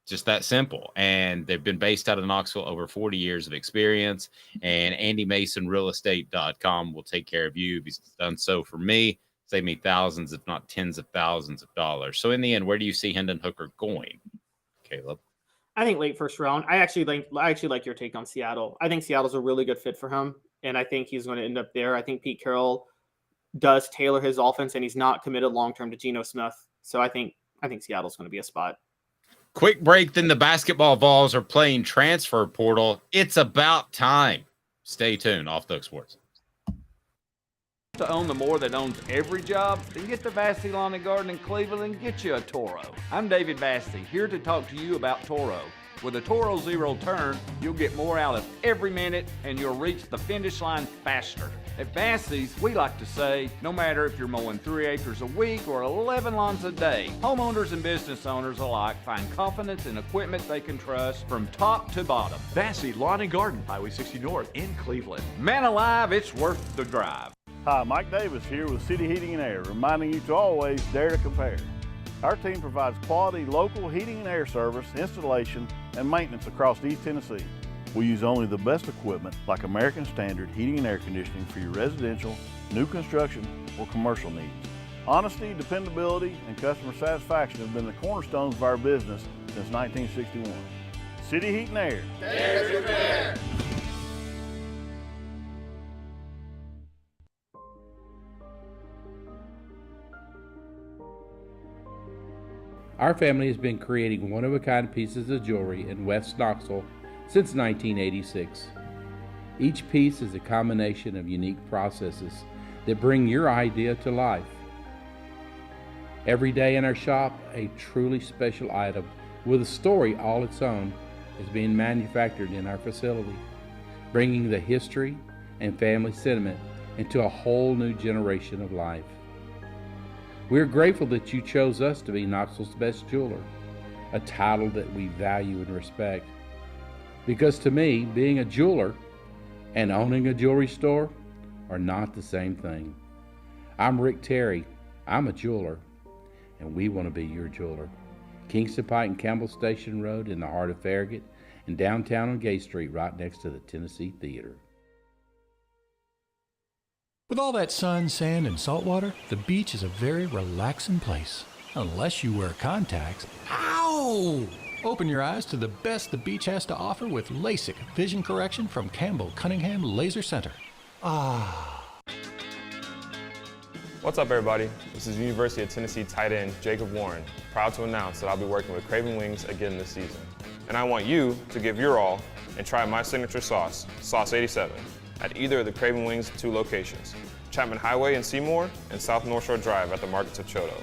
Just that simple. And they've been based out of Knoxville, over 40 years of experience. And AndyMasonRealEstate.com will take care of you. He's done so for me. Save me thousands, if not tens of thousands of dollars. So in the end, where do you see Hendon Hooker going, Caleb? I think late first round. I actually like your take on Seattle. I think Seattle's a really good fit for him, and I think he's going to end up there. I think Pete Carroll does tailor his offense, and he's not committed long term to Geno Smith. So I think Seattle's going to be a spot. Quick break, then the basketball Vols are playing transfer portal. It's about time. Stay tuned. Off the Hook Sports. To own the more that owns every job, then get to Vassy Lawn and Garden in Cleveland and get you a Toro. I'm David Vassy, here to talk to you about Toro. With a Toro Zero Turn, you'll get more out of every minute and you'll reach the finish line faster. At Vassy's, we like to say, no matter if you're mowing 3 acres a week or 11 lawns a day, homeowners and business owners alike find confidence in equipment they can trust from top to bottom. Vassy Lawn and Garden, Highway 60 North in Cleveland. Man alive, it's worth the drive. Hi, Mike Davis here with City Heating and Air, reminding you to always dare to compare. Our team provides quality local heating and air service, installation, and maintenance across East Tennessee. We use only the best equipment like American Standard heating and air conditioning for your residential, new construction, or commercial needs. Honesty, dependability, and customer satisfaction have been the cornerstones of our business since 1961. City Heat and Air. Dare to compare. Our family has been creating one-of-a-kind pieces of jewelry in West Knoxville since 1986. Each piece is a combination of unique processes that bring your idea to life. Every day in our shop, a truly special item with a story all its own is being manufactured in our facility, bringing the history and family sentiment into a whole new generation of life. We are grateful that you chose us to be Knoxville's best jeweler, a title that we value and respect. Because to me, being a jeweler and owning a jewelry store are not the same thing. I'm Rick Terry. I'm a jeweler, and we want to be your jeweler. Kingston Pike and Campbell Station Road in the heart of Farragut, and downtown on Gay Street right next to the Tennessee Theater. With all that sun, sand, and salt water, the beach is a very relaxing place. Unless you wear contacts. Ow! Open your eyes to the best the beach has to offer with LASIK vision correction from Campbell Cunningham Laser Center. Ah. What's up, everybody? This is University of Tennessee tight end Jacob Warren, proud to announce that I'll be working with Craven Wings again this season. And I want you to give your all and try my signature sauce, Sauce 87. At either of the Craven Wings 2 locations, Chapman Highway in Seymour and South North Shore Drive at the Markets of Choto.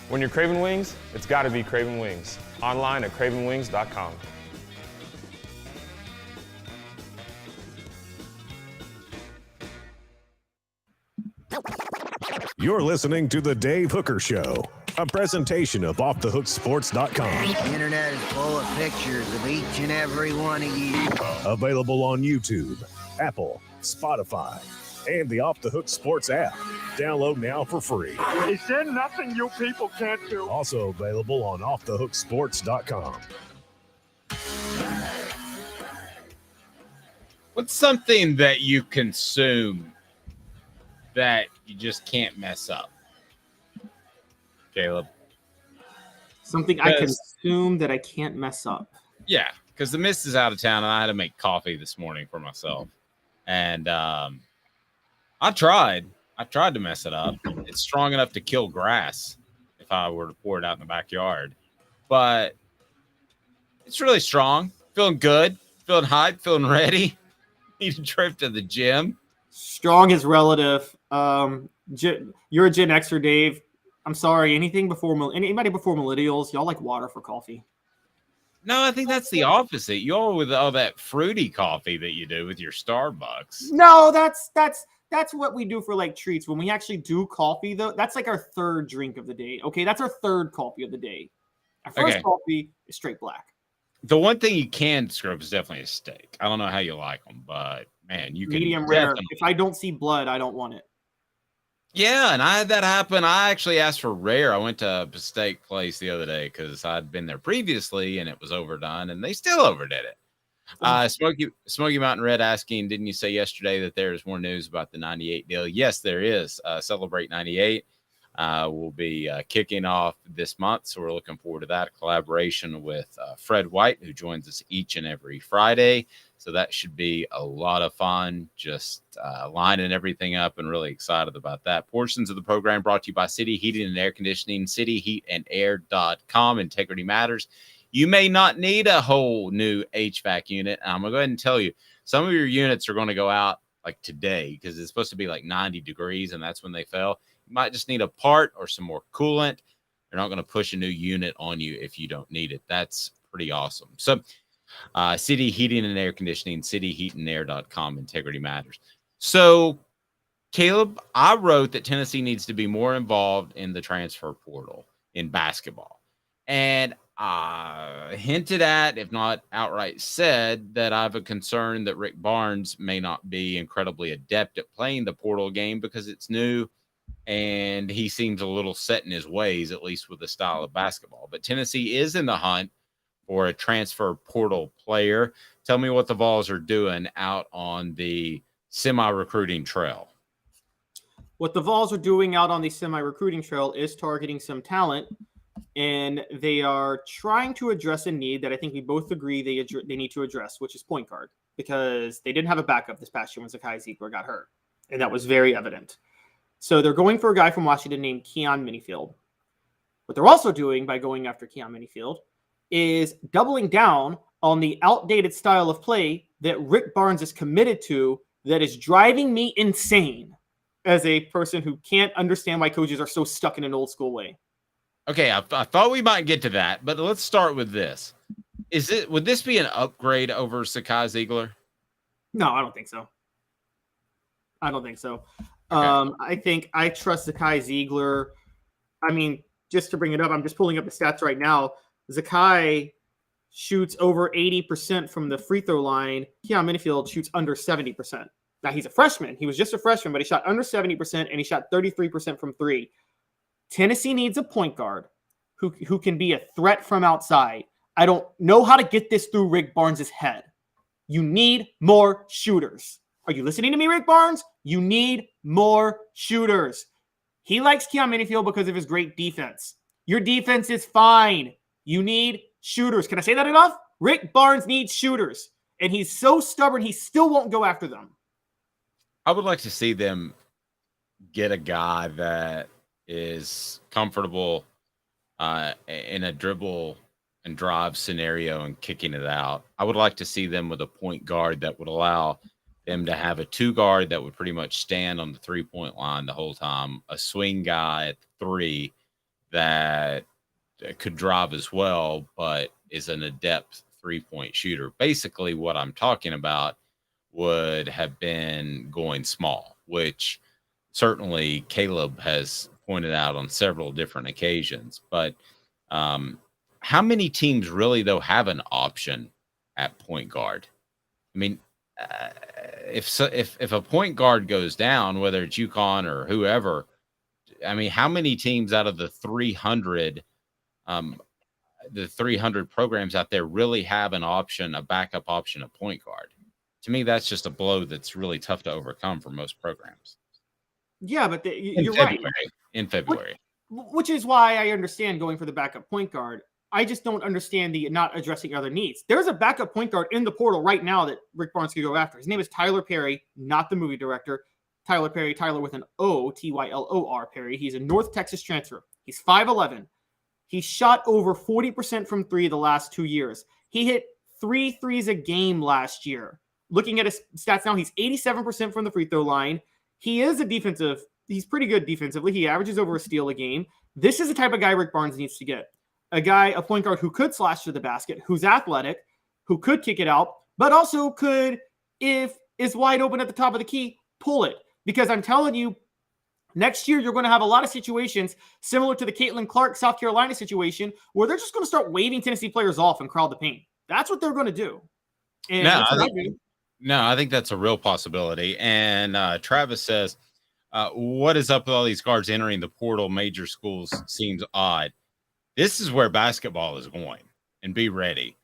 When you're craving wings, it's gotta be Craven Wings. Online at cravenwings.com. You're listening to The Dave Hooker Show, a presentation of OffTheHookSports.com. The internet is full of pictures of each and every one of you. Available on YouTube, Apple, Spotify, and the Off the Hook Sports app. Download now for free. Is there nothing you people can't do? Also available on OffTheHookSports.com. What's something that you consume that you just can't mess up, Caleb? Something I consume that I can't mess up. Yeah, because the Mist is out of town, and I had to make coffee this morning for myself. And I tried to mess it up. It's strong enough to kill grass if I were to pour it out in the backyard. But it's really strong. Feeling good. Feeling hyped. Feeling ready. Need a trip to the gym. Strong is relative. You're a Gen Xer, Dave. I'm sorry. Anybody before millennials, y'all like water for coffee. No, I think that's the opposite. You all with all that fruity coffee that you do with your Starbucks. No, that's what we do for like treats. When we actually do coffee, though, that's like our third drink of the day. Okay, that's our third coffee of the day. Our first coffee is straight black. The one thing you can scrub is definitely a steak. I don't know how you like them, but man, you can medium rare. If I don't see blood, I don't want it. Yeah, and I had that happen. I actually asked for rare. I went to a steak place the other day because I'd been there previously and it was overdone, and they still overdid it. Smoky Mountain Red asking, didn't you say yesterday that there's more news about the 98 deal? Yes, there is. Celebrate 98 will be kicking off this month, so we're looking forward to that. A collaboration with Fred White, who joins us each and every Friday. So that should be a lot of fun, just lining everything up, and really excited about that. Portions of the program brought to you by City Heating and Air Conditioning, cityheatandair.com. Integrity matters. You may not need a whole new HVAC unit. I'm going to go ahead and tell you, some of your units are going to go out like today because it's supposed to be like 90 degrees, and that's when they fell. You might just need a part or some more coolant. They're not going to push a new unit on you if you don't need it. That's pretty awesome. So City Heating and Air Conditioning, cityheatandair.com. Integrity matters. So, Caleb, I wrote that Tennessee needs to be more involved in the transfer portal in basketball. And hinted at, if not outright said, that I have a concern that Rick Barnes may not be incredibly adept at playing the portal game because it's new and he seems a little set in his ways, at least with the style of basketball. But Tennessee is in the hunt for a transfer portal player. Tell me what the Vols are doing out on the semi-recruiting trail. What the Vols are doing out on the semi-recruiting trail is targeting some talent, and they are trying to address a need that I think we both agree they need to address, which is point guard, because they didn't have a backup this past year when Zakai Ziegler got hurt, and that was very evident. So they're going for a guy from Washington named Keon Minifield. What they're also doing by going after Keon Minifield is doubling down on the outdated style of play that Rick Barnes is committed to that is driving me insane as a person who can't understand why coaches are so stuck in an old school way. Okay, I thought we might get to that, but let's start with this. Would this be an upgrade over Zakai Ziegler? No, I don't think so. Okay. I trust Zakai Ziegler. I mean, just to bring it up, I'm just pulling up the stats right now. Zakai shoots over 80% from the free throw line. Keon Minifield shoots under 70%. Now, he's a freshman. He was just a freshman, but he shot under 70%, and he shot 33% from three. Tennessee needs a point guard who can be a threat from outside. I don't know how to get this through Rick Barnes' head. You need more shooters. Are you listening to me, Rick Barnes? You need more shooters. He likes Keon Minifield because of his great defense. Your defense is fine. You need shooters. Can I say that enough? Rick Barnes needs shooters, and he's so stubborn he still won't go after them. I would like to see them get a guy that is comfortable in a dribble and drive scenario and kicking it out. I would like to see them with a point guard that would allow them to have a two guard that would pretty much stand on the 3-point line the whole time, a swing guy at 3 that could drive as well, but is an adept 3-point shooter. Basically, what I'm talking about would have been going small, which certainly Caleb has pointed out on several different occasions. But how many teams really, though, have an option at point guard? I mean, if a point guard goes down, whether it's UConn or whoever, I mean, how many teams out of the 300 programs out there really have an option, a backup option, a point guard? To me, that's just a blow that's really tough to overcome for most programs. Yeah, but you're right. In February. Which is why I understand going for the backup point guard. I just don't understand the not addressing other needs. There's a backup point guard in the portal right now that Rick Barnes could go after. His name is Tyler Perry, not the movie director. Tyler Perry, Tyler with an O, Tylor Perry. He's a North Texas transfer. He's 5'11". He shot over 40% from 3 the last 2 years. He hit 3 threes a game last year. Looking at his stats now, he's 87% from the free throw line. He's pretty good defensively. He averages over a steal a game. This is the type of guy Rick Barnes needs to get. A point guard who could slash to the basket, who's athletic, who could kick it out, but also could, if is wide open at the top of the key, pull it. Because I'm telling you, next year you're going to have a lot of situations similar to the Caitlin Clark, South Carolina situation, where they're just going to start waving Tennessee players off and crowd the paint. That's what they're going to do. And I think that's a real possibility. And Travis says, what is up with all these guards entering the portal? Major schools seems odd. This is where basketball is going, and be ready.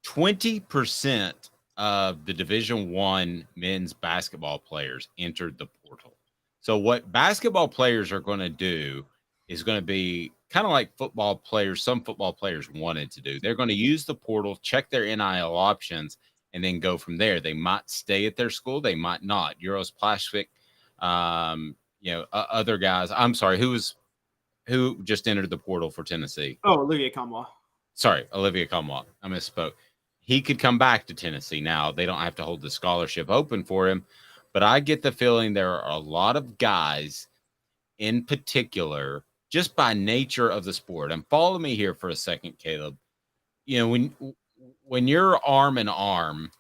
20% of the Division I men's basketball players entered the portal. So what basketball players are going to do is going to be kind of like football players. Some football players wanted to do. They're going to use the portal, check their NIL options, and then go from there. They might stay at their school. They might not. Euros Plastic, other guys. I'm sorry, who just entered the portal for Tennessee? Oh, Olivier Kamwa. Sorry, Olivier Kamwa. I misspoke. He could come back to Tennessee now. They don't have to hold the scholarship open for him. But I get the feeling there are a lot of guys in particular, just by nature of the sport. And follow me here for a second, Caleb. You know, when you're arm in arm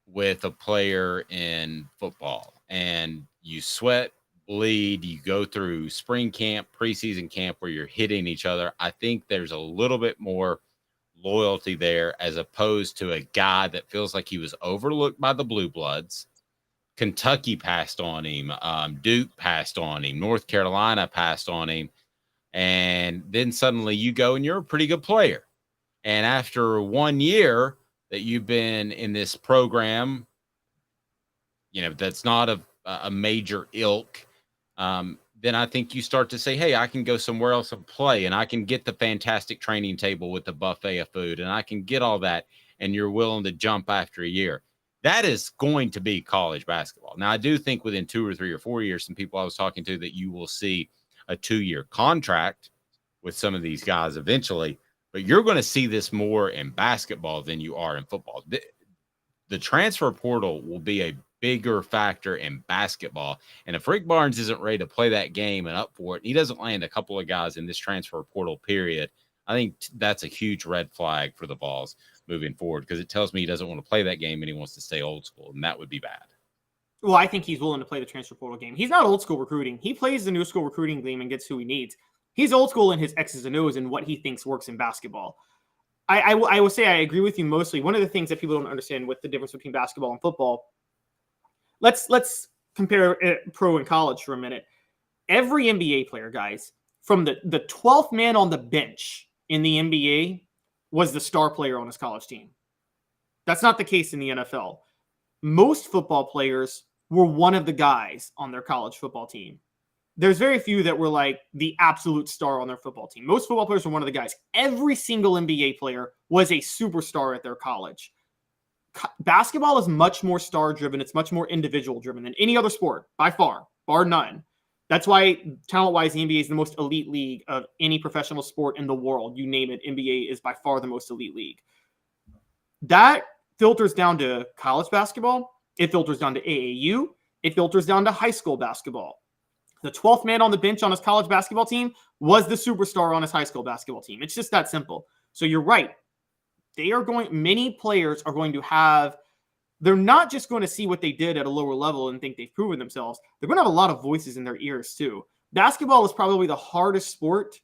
with a player in football and you sweat, bleed, you go through spring camp, preseason camp where you're hitting each other, I think there's a little bit more loyalty there as opposed to a guy that feels like he was overlooked by the Blue Bloods. Kentucky passed on him. Duke passed on him. North Carolina passed on him. And then suddenly you go and you're a pretty good player. And after 1 year that you've been in this program, that's not a major ilk, then I think you start to say, hey, I can go somewhere else and play, and I can get the fantastic training table with the buffet of food, and I can get all that, and you're willing to jump after a year. That is going to be college basketball. Now, I do think within 2 or 3 or 4 years, some people I was talking to, that you will see a 2-year contract with some of these guys eventually, but you're going to see this more in basketball than you are in football. The transfer portal will be a bigger factor in basketball. And if Rick Barnes isn't ready to play that game and up for it, and he doesn't land a couple of guys in this transfer portal period, I think that's a huge red flag for the Vols moving forward, because it tells me he doesn't want to play that game and he wants to stay old school, and that would be bad. Well, I think he's willing to play the transfer portal game. He's not old school recruiting. He plays the new school recruiting game and gets who he needs. He's old school in his X's and O's and what he thinks works in basketball. I will say I agree with you mostly. One of the things that people don't understand with the difference between basketball and football, let's compare pro and college for a minute. Every NBA player, guys, from the 12th man on the bench in the NBA was the star player on his college team. That's not the case in the NFL. Most football players were one of the guys on their college football team. There's very few that were like the absolute star on their football team. Most football players were one of the guys. Every single NBA player was a superstar at their college. Basketball is much more star-driven. It's much more individual-driven than any other sport, by far, bar none. That's why, talent-wise, the NBA is the most elite league of any professional sport in the world. You name it, NBA is by far the most elite league. That filters down to college basketball. It filters down to AAU. It filters down to high school basketball. The 12th man on the bench on his college basketball team was the superstar on his high school basketball team. It's just that simple. So you're right. Many players are going to have, they're not just going to see what they did at a lower level and think they've proven themselves. They're going to have a lot of voices in their ears too. Basketball is probably the hardest sport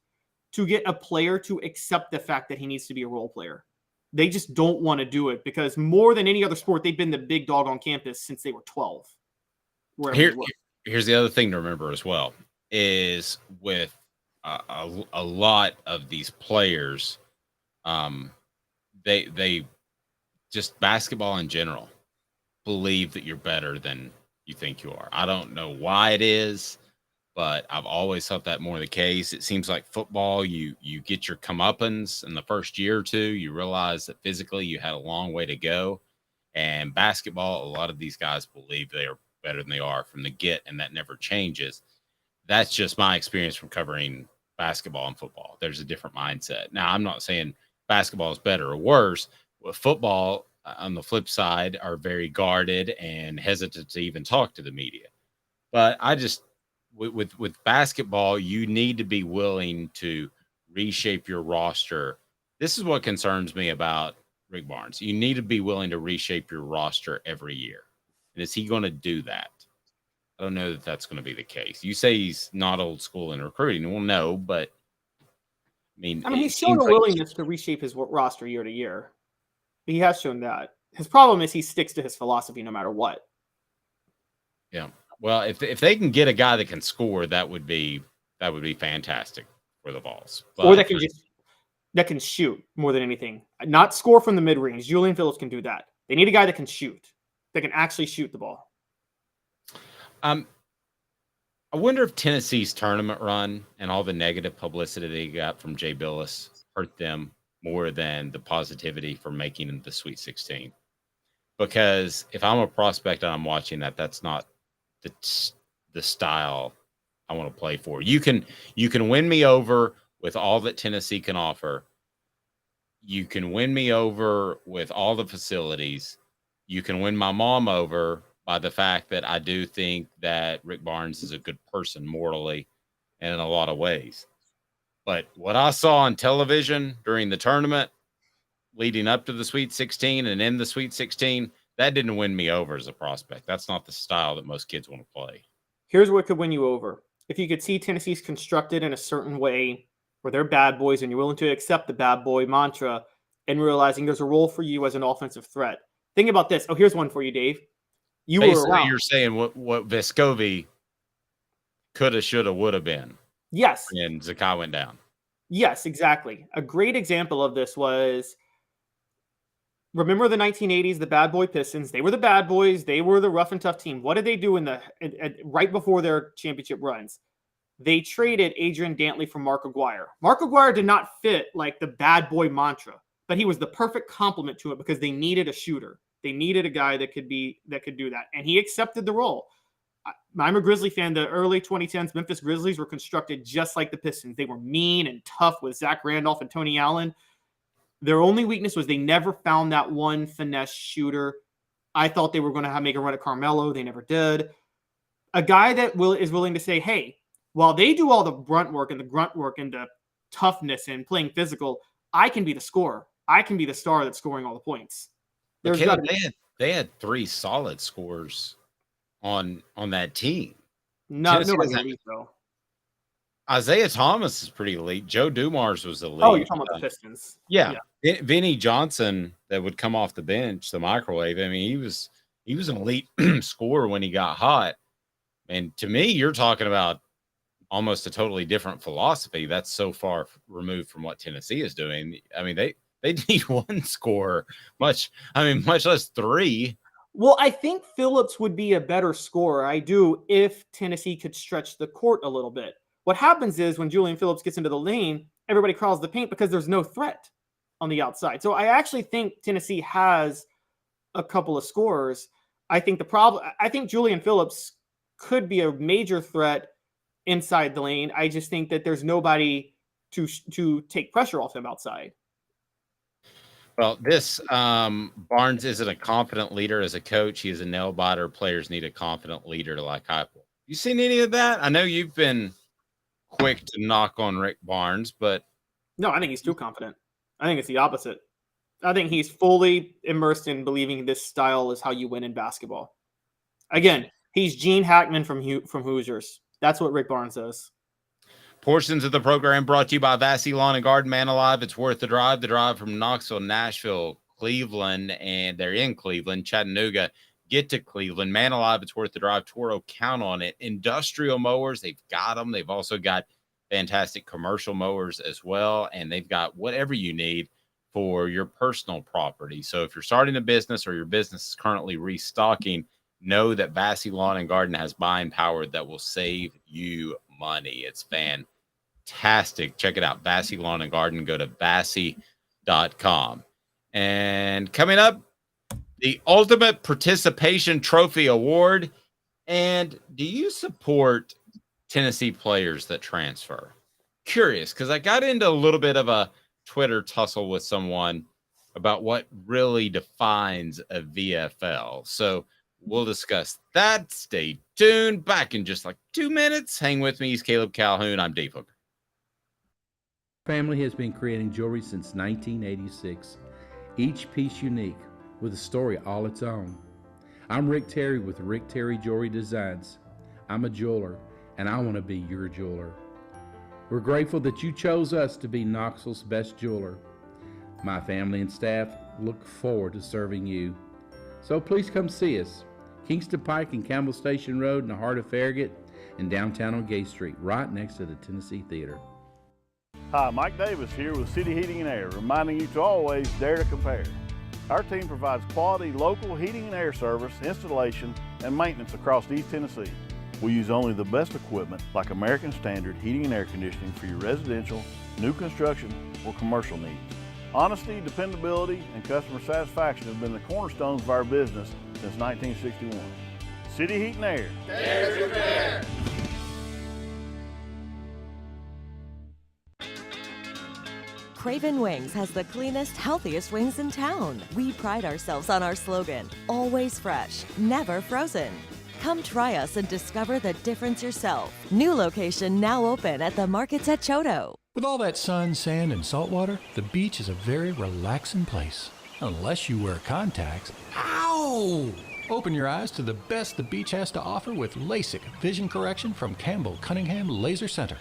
to get a player to accept the fact that he needs to be a role player. They just don't want to do it because more than any other sport, they've been the big dog on campus since they were 12. Here's the other thing to remember as well, is with a lot of these players, they just basketball in general believe that you're better than you think you are. I don't know why it is, but I've always thought that more the case. It seems like football, you get your comeuppance in the first year or two. You realize that physically you had a long way to go. And basketball, a lot of these guys believe they are better than they are from the get, and that never changes. That's just my experience from covering basketball and football. There's a different mindset. Now, I'm not saying basketball is better or worse. With football, on the flip side, are very guarded and hesitant to even talk to the media. But I just, with basketball, you need to be willing to reshape your roster. This is what concerns me about Rick Barnes. You need to be willing to reshape your roster every year. And is he going to do that? I don't know that that's going to be the case. You say he's not old school in recruiting. Well, no, but I mean he's shown a willingness to reshape his roster year to year. He has shown that. His problem is he sticks to his philosophy no matter what. Yeah. Well, if they can get a guy that can score, that would be fantastic for the Vols. Or that can shoot more than anything. Not score from the mid-range. Julian Phillips can do that. They need a guy that can shoot, that can actually shoot the ball. I wonder if Tennessee's tournament run and all the negative publicity they got from Jay Billis hurt them more than the positivity for making the Sweet 16. Because if I'm a prospect and I'm watching that, that's not the style I want to play for. You can win me over with all that Tennessee can offer. You can win me over with all the facilities. You can win my mom over by the fact that I do think that Rick Barnes is a good person morally and in a lot of ways. But what I saw on television during the tournament leading up to the Sweet 16 and in the Sweet 16, that didn't win me over as a prospect. That's not the style that most kids want to play. Here's what could win you over. If you could see Tennessee's constructed in a certain way where they're bad boys and you're willing to accept the bad boy mantra and realizing there's a role for you as an offensive threat. Think about this. Oh, here's one for you, Dave. Basically, you're saying what Vescovi coulda, shoulda, woulda been. Yes. And Zakai went down. Yes, exactly. A great example of this was, remember the 1980s, the bad boy Pistons. They were the bad boys. They were the rough and tough team. What did they do right before their championship runs? They traded Adrian Dantley for Mark Aguirre. Mark Aguirre did not fit like the bad boy mantra, but he was the perfect complement to it because they needed a shooter. They needed a guy that could do that, and he accepted the role. I'm a Grizzly fan. The early 2010s Memphis Grizzlies were constructed just like the Pistons. They were mean and tough with Zach Randolph and Tony Allen. Their only weakness was they never found that one finesse shooter. I thought they were going to make a run at Carmelo. They never did. A guy that is willing to say, hey, while they do all the grunt work and the toughness and playing physical, I can be the scorer. I can be the star that's scoring all the points. Caleb, they had 3 solid scorers on that team. Nobody's elite, though. Isaiah Thomas is pretty elite. Joe Dumars was elite. Oh, you're talking about the Pistons. Yeah. Vinny Johnson that would come off the bench, the microwave. I mean, he was an elite scorer when he got hot. And to me, you're talking about almost a totally different philosophy. That's so far removed from what Tennessee is doing. I mean, they need one scorer, much less 3. Well, I think Phillips would be a better scorer. I do, if Tennessee could stretch the court a little bit. What happens is when Julian Phillips gets into the lane, everybody crawls the paint because there's no threat on the outside. So I actually think Tennessee has a couple of scorers. I think Julian Phillips could be a major threat inside the lane. I just think that there's nobody to take pressure off him outside. Well, this Barnes isn't a confident leader as a coach. He is a nail biter. Players need a confident leader like Heupel. You seen any of that? I know you've been quick to knock on Rick Barnes, but no, I think he's too confident. I think it's the opposite. I think he's fully immersed in believing this style is how you win in basketball. Again, he's Gene Hackman from Hoosiers. That's what Rick Barnes does. Portions of the program brought to you by Vassy Lawn and Garden. Man alive, it's worth the drive. The drive from Knoxville, Nashville, Cleveland, and they're in Cleveland, Chattanooga. Get to Cleveland. Man alive, it's worth the drive. Toro, count on it. Industrial mowers, they've got them. They've also got fantastic commercial mowers as well, and they've got whatever you need for your personal property. So if you're starting a business or your business is currently restocking, know that Vassy Lawn and Garden has buying power that will save you money. It's fantastic. Check it out. Vassy Lawn and Garden. Go to vassy.com. And coming up, the Ultimate Participation Trophy Award. And do you support Tennessee players that transfer? Curious, because I got into a little bit of a Twitter tussle with someone about what really defines a VFL. So we'll discuss that. Stay tuned. Back in just like 2 minutes. Hang with me. He's Caleb Calhoun. I'm Dave Hooker. Family has been creating jewelry since 1986. Each piece unique with a story all its own. I'm Rick Terry with Rick Terry Jewelry Designs. I'm a jeweler, and I want to be your jeweler. We're grateful that you chose us to be Knoxville's best jeweler. My family and staff look forward to serving you. So please come see us. Kingston Pike and Campbell Station Road in the heart of Farragut, and downtown on Gay Street, right next to the Tennessee Theater. Hi, Mike Davis here with City Heating and Air, reminding you to always dare to compare. Our team provides quality local heating and air service, installation, and maintenance across East Tennessee. We use only the best equipment like American Standard heating and air conditioning for your residential, new construction, or commercial needs. Honesty, dependability, and customer satisfaction have been the cornerstones of our business since 1961. City Heat and Air. Dare to compare. Craven Wings has the cleanest, healthiest wings in town. We pride ourselves on our slogan, always fresh, never frozen. Come try us and discover the difference yourself. New location now open at the Markets at Choto. With all that sun, sand, and salt water, the beach is a very relaxing place. Unless you wear contacts. Ow! Open your eyes to the best the beach has to offer with LASIK vision correction from Campbell Cunningham Laser Center.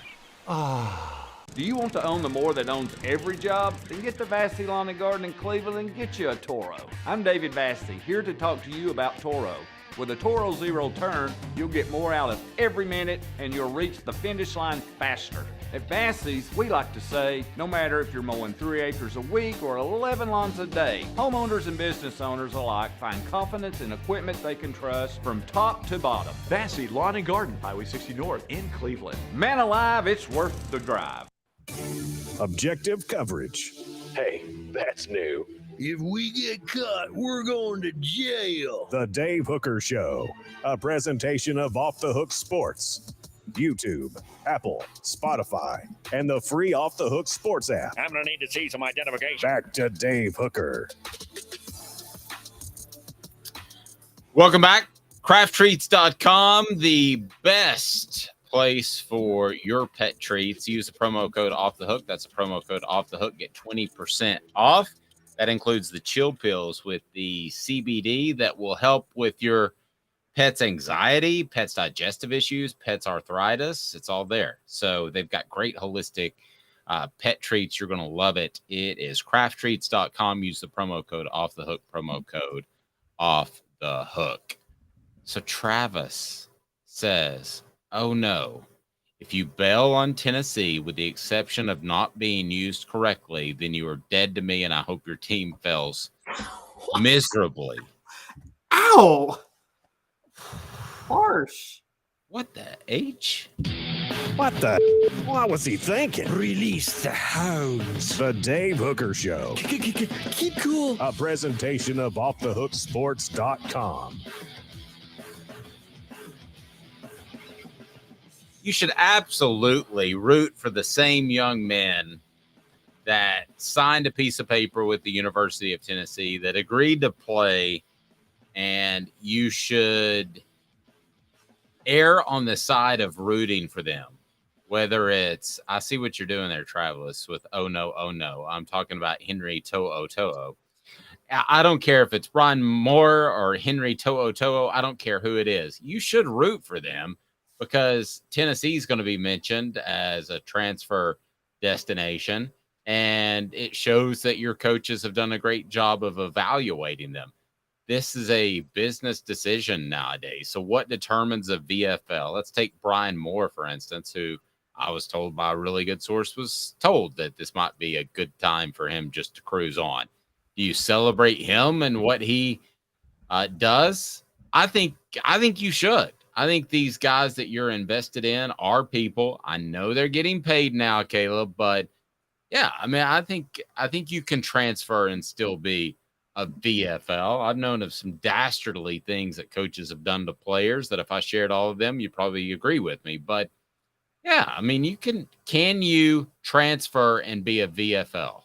Do you want to own the more that owns every job? Then get to Vassey Lawn and Garden in Cleveland and get you a Toro. I'm David Vassey, here to talk to you about Toro. With a Toro Zero Turn, you'll get more out of every minute and you'll reach the finish line faster. At Vassey's, we like to say, no matter if you're mowing 3 acres a week or 11 lawns a day, homeowners and business owners alike find confidence in equipment they can trust from top to bottom. Vassey Lawn and Garden, Highway 60 North in Cleveland. Man alive, it's worth the drive. Objective coverage. Hey, that's new. If we get caught, we're going to jail. The Dave Hooker Show, a presentation of Off the Hook Sports. YouTube, Apple, Spotify, and the free Off the Hook Sports app. I'm going to need to see some identification. Back to Dave Hooker. Welcome back. CraftTreats.com, the best place for your pet treats. Use the promo code Off the Hook. That's the promo code Off the Hook. Get 20% off. That includes the chill pills with the CBD that will help with your pet's anxiety, pet's digestive issues, pet's arthritis. It's all there. So they've got great holistic pet treats. You're going to love it. It is crafttreats.com. Use the promo code Off the Hook, promo code Off the Hook. So Travis says, oh no, if you bail on Tennessee with the exception of not being used correctly, then you are dead to me and I hope your team fails miserably. Ow! Harsh. What the H? What the? What was he thinking? Release the hounds. The Dave Hooker Show. Keep cool. A presentation of OffTheHookSports.com. You should absolutely root for the same young men that signed a piece of paper with the University of Tennessee that agreed to play, and you should err on the side of rooting for them. Whether it's, I see what you're doing there, Travis, with oh no, I'm talking about Henry To'o. I don't care if it's Brian Moore or Henry To'o. I don't care who it is. You should root for them, because Tennessee is going to be mentioned as a transfer destination, and it shows that your coaches have done a great job of evaluating them. This is a business decision nowadays. So what determines a VFL? Let's take Brian Moore, for instance, who I was told by a really good source was told that this might be a good time for him just to cruise on. Do you celebrate him and what he does? I think you should. I think these guys that you're invested in are people. I know they're getting paid now, Caleb, but yeah, I mean, I think you can transfer and still be a VFL. I've known of some dastardly things that coaches have done to players that if I shared all of them, you'd probably agree with me. But yeah, I mean, can you transfer and be a VFL?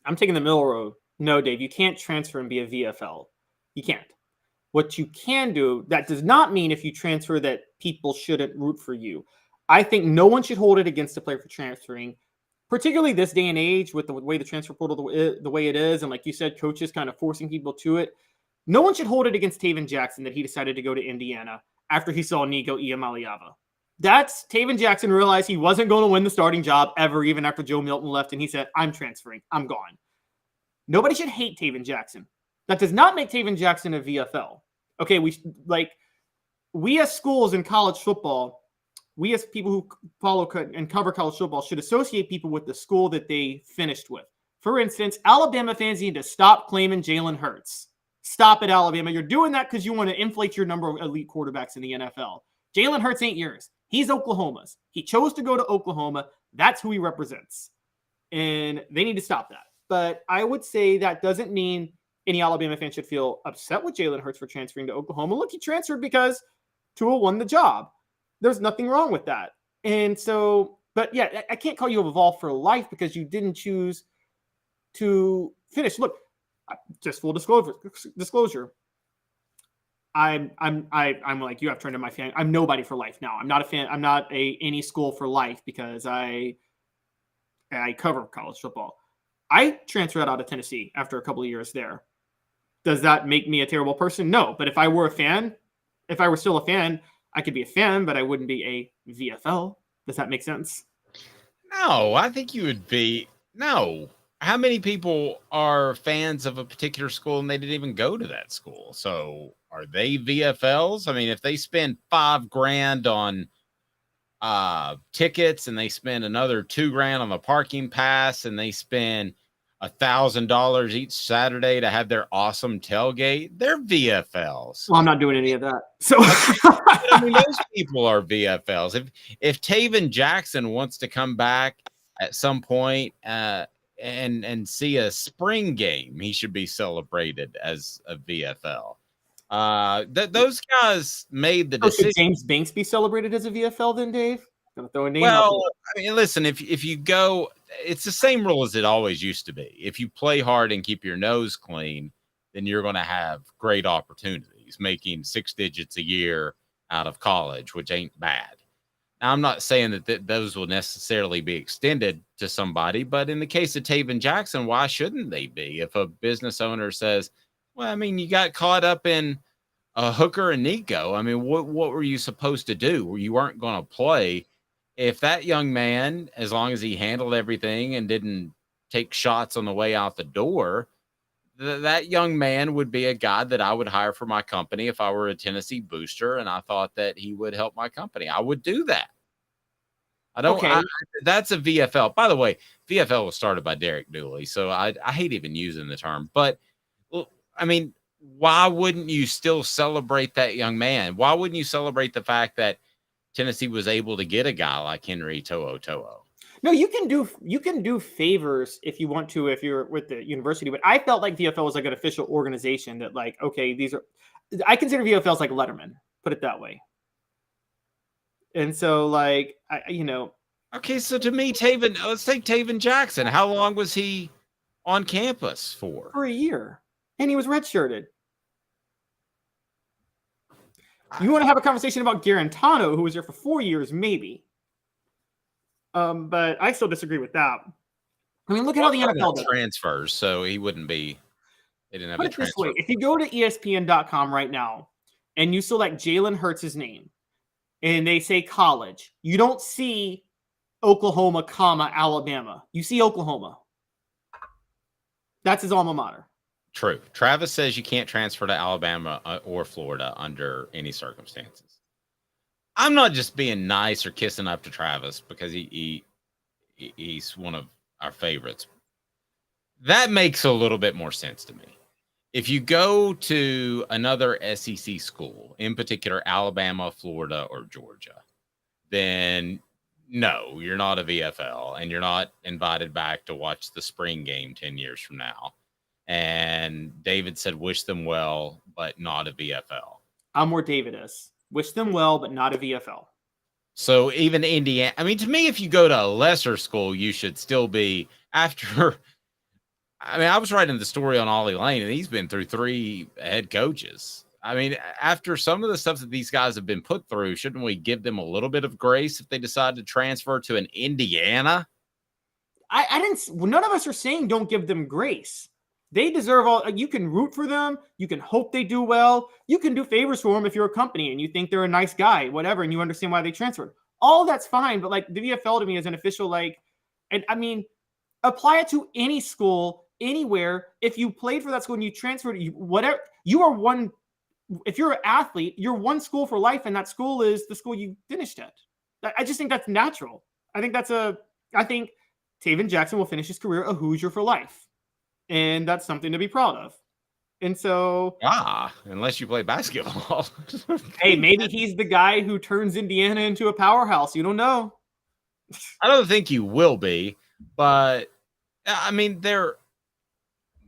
I'm taking the middle road. No, Dave, you can't transfer and be a VFL. You can't. What you can do, that does not mean if you transfer that people shouldn't root for you. I think no one should hold it against a player for transferring, particularly this day and age with the way the transfer portal, the way it is. And like you said, coaches kind of forcing people to it. No one should hold it against Taven Jackson that he decided to go to Indiana after he saw Nico Iamaleava. That's Taven Jackson realized he wasn't going to win the starting job ever, even after Joe Milton left. And he said, I'm transferring. I'm gone. Nobody should hate Taven Jackson. That does not make Taven Jackson a VFL. Okay, we as schools in college football, we as people who follow and cover college football should associate people with the school that they finished with. For instance, Alabama fans need to stop claiming Jalen Hurts. Stop it, Alabama. You're doing that because you want to inflate your number of elite quarterbacks in the NFL. Jalen Hurts ain't yours. He's Oklahoma's. He chose to go to Oklahoma. That's who he represents. And they need to stop that. But I would say that doesn't mean any Alabama fan should feel upset with Jalen Hurts for transferring to Oklahoma. Look, he transferred because Tua won the job. There's nothing wrong with that. And so, but yeah, I can't call you a Vol for life because you didn't choose to finish. Look, just full disclosure. I'm like you. I've turned to my fan. I'm nobody for life now. I'm not a fan. I'm not any school for life because I cover college football. I transferred out of Tennessee after a couple of years there. Does that make me a terrible person? No. But if I were still a fan, I could be a fan, but I wouldn't be a VFL. Does that make sense? No, I think you would be. No. How many people are fans of a particular school and they didn't even go to that school? So are they VFLs? I mean, if they spend $5,000 on tickets and they spend another $2,000 on the parking pass and they spend $1,000 each Saturday to have their awesome tailgate, they're VFLs. Well, I'm not doing any of that. So I mean, those people are VFLs. If Taven Jackson wants to come back at some point and see a spring game, he should be celebrated as a VFL. Those guys made the decision. Should James Banks be celebrated as a VFL then, Dave? Gonna throw a name well, I mean, listen, if you go, it's the same rule as it always used to be. If you play hard and keep your nose clean, then you're going to have great opportunities, making 6 digits a year out of college, which ain't bad. Now, I'm not saying that those will necessarily be extended to somebody, but in the case of Taven Jackson, why shouldn't they be? If a business owner says, well, I mean, you got caught up in Hooker and Nico. I mean, what were you supposed to do? You weren't going to play. If that young man, as long as he handled everything and didn't take shots on the way out the door, that young man would be a guy that I would hire for my company if I were a Tennessee booster and I thought that he would help my company. I would do that. That's a VFL. By the way, VFL was started by Derrick Dooley, so I hate even using the term. But, I mean, why wouldn't you still celebrate that young man? Why wouldn't you celebrate the fact that Tennessee was able to get a guy like Henry To'oTo'o? No, you can do favors if you want to, if you're with the university. But I felt like VFL was like an official organization that, like, okay, I consider VFLs like Letterman, put it that way. And so, like, Okay, so to me, let's take Taven Jackson. How long was he on campus for? For a year, and he was redshirted. You want to have a conversation about Garantano, who was there for 4 years, maybe. But I still disagree with that. I mean, look at how the NFL does. Transfers, so he wouldn't be. They didn't have Put a it transfer. this way: if you go to ESPN.com right now and you select Jalen Hurts' name, and they say college, you don't see Oklahoma, Alabama. You see Oklahoma. That's his alma mater. True. Travis says you can't transfer to Alabama or Florida under any circumstances. I'm not just being nice or kissing up to Travis because he's one of our favorites. That makes a little bit more sense to me. If you go to another SEC school, in particular Alabama, Florida, or Georgia, then no, you're not a VFL and you're not invited back to watch the spring game 10 years from now. And David said, wish them well, but not a VFL. I'm where David is. Wish them well, but not a VFL. So even Indiana, I mean, to me, if you go to a lesser school, you should still be after. I mean, I was writing the story on Ollie Lane, and he's been through 3 head coaches. I mean, after some of the stuff that these guys have been put through, shouldn't we give them a little bit of grace if they decide to transfer to an Indiana? None of us are saying don't give them grace. They deserve all. You can root for them. You can hope they do well. You can do favors for them if you're a company and you think they're a nice guy, whatever, and you understand why they transferred. All that's fine, but like the VFL to me is an official, like, and I mean, apply it to any school, anywhere. If you played for that school and you transferred, whatever, you are one if you're an athlete, you're one school for life, and that school is the school you finished at. I just think that's natural. I think Taven Jackson will finish his career a Hoosier for life, and that's something to be proud of. And so, unless you play basketball. hey, maybe he's the guy who turns Indiana into a powerhouse. You don't know. I don't think you will be, but I mean, now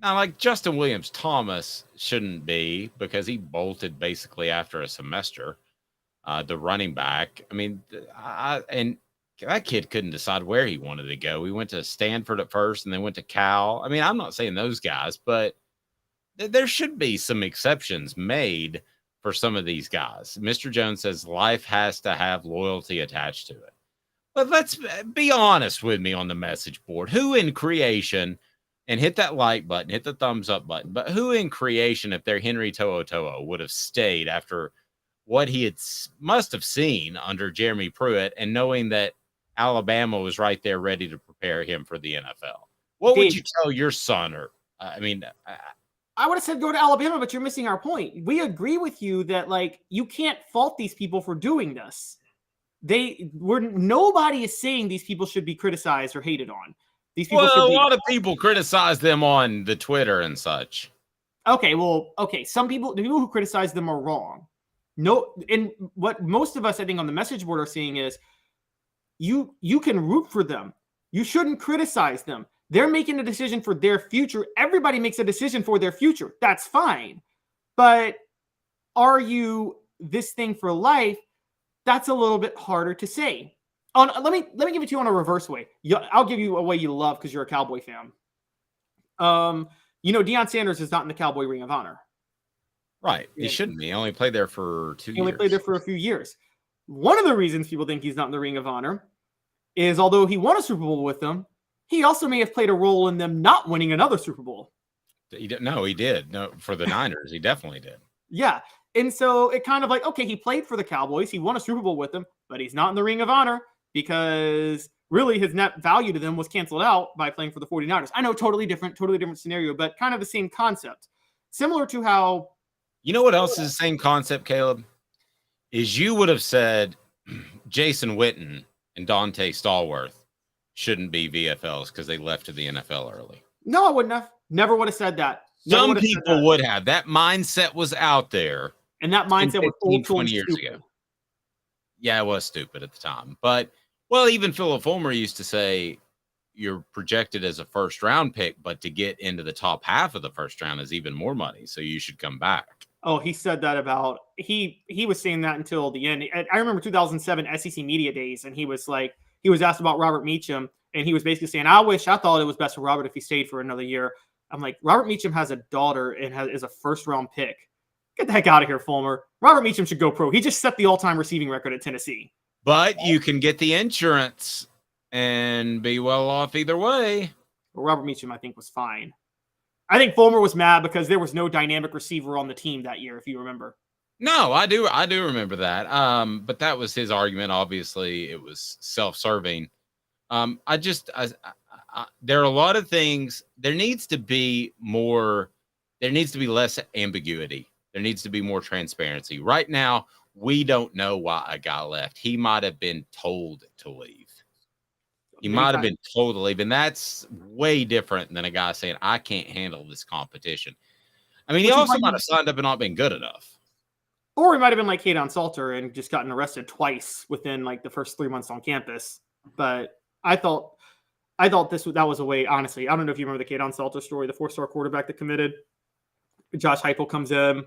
like Justin Williams Thomas shouldn't be because he bolted basically after a semester. The running back. I mean, and that kid couldn't decide where he wanted to go. He went to Stanford at first and then went to Cal. I mean, I'm not saying those guys, but there should be some exceptions made for some of these guys. Mr. Jones says life has to have loyalty attached to it. But let's be honest with me on the message board. Who in creation, and hit that like button, hit the thumbs up button, but who in creation, if they're Henry To'oTo'o, would have stayed after what he must have seen under Jeremy Pruitt and knowing that Alabama was right there ready to prepare him for the NFL? What would you tell your son? Or, I would have said go to Alabama, but you're missing our point. We agree with you that like you can't fault these people for doing this. Nobody is saying these people should be criticized or hated on. These people a lot of people criticize them on the Twitter and such. The people who criticize them are wrong. No, and what most of us I think on the message board are seeing is you can root for them. You shouldn't criticize them. They're making a decision for their future. Everybody makes a decision for their future. That's fine. But are you this thing for life? That's a little bit harder to say. Let me give it to you on a reverse way. I'll give you a way you love because you're a Cowboy fan. Deion Sanders is not in the Cowboy Ring of Honor. Right. He shouldn't be. He only played there for 2 years. He only played there for a few years. One of the reasons people think he's not in the Ring of Honor is although he won a Super Bowl with them, he also may have played a role in them not winning another Super Bowl. He did. No, for the Niners, he definitely did. Yeah. And so it kind of like, okay, he played for the Cowboys. He won a Super Bowl with them, but he's not in the Ring of Honor because really his net value to them was canceled out by playing for the 49ers. I know, totally different scenario, but kind of the same concept. Similar to how... You know what else is the same concept, Caleb? Is you would have said Jason Witten and Dante Stallworth shouldn't be VFLs because they left to the NFL early. No, I wouldn't have. Never would have said that. Some people would have. That mindset was out there. And that mindset was 20 years ago. Yeah, it was stupid at the time. But, even Philip Fulmer used to say you're projected as a first-round pick, but to get into the top half of the first round is even more money, so you should come back. Oh, he said that about – he was saying that until the end. I remember 2007 SEC Media Days, and he was asked about Robert Meacham, and he was basically saying, I thought it was best for Robert if he stayed for another year. I'm like, Robert Meacham has a daughter and is a first-round pick. Get the heck out of here, Fulmer. Robert Meacham should go pro. He just set the all-time receiving record at Tennessee. But you can get the insurance and be well off either way. Well, Robert Meacham, I think, was fine. I think Fulmer was mad because there was no dynamic receiver on the team that year, if you remember. No, I do remember that. But that was his argument. Obviously, it was self-serving. There are a lot of things. There needs to be less ambiguity. There needs to be more transparency. Right now, we don't know why a guy left. He might have been told to leave. He might have been told to leave. And that's way different than a guy saying, I can't handle this competition. I mean, he also might have signed up and not been good enough. Or he might have been like Kaidon Salter and just gotten arrested twice within like the first 3 months on campus. But I thought that was a way, honestly. I don't know if you remember the Kaidon Salter story, the 4-star quarterback that committed. Josh Heupel comes in.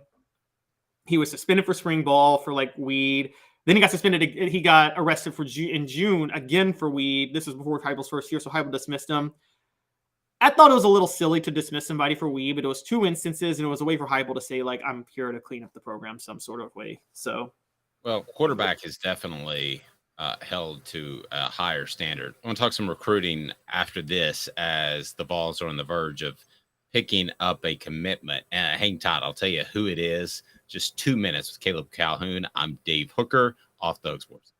He was suspended for spring ball for like weed. Then he got suspended. He got arrested in June again for weed. This was before Heupel's first year, so Heupel dismissed him. I thought it was a little silly to dismiss somebody for weed, but it was 2 instances, and it was a way for Heupel to say, like, I'm here to clean up the program some sort of way. So, well, quarterback is definitely held to a higher standard. I want to talk some recruiting after this as the Vols are on the verge of picking up a commitment. Hang tight. I'll tell you who it is. Just 2 minutes with Caleb Calhoun. I'm Dave Hooker, off the Hook Sports.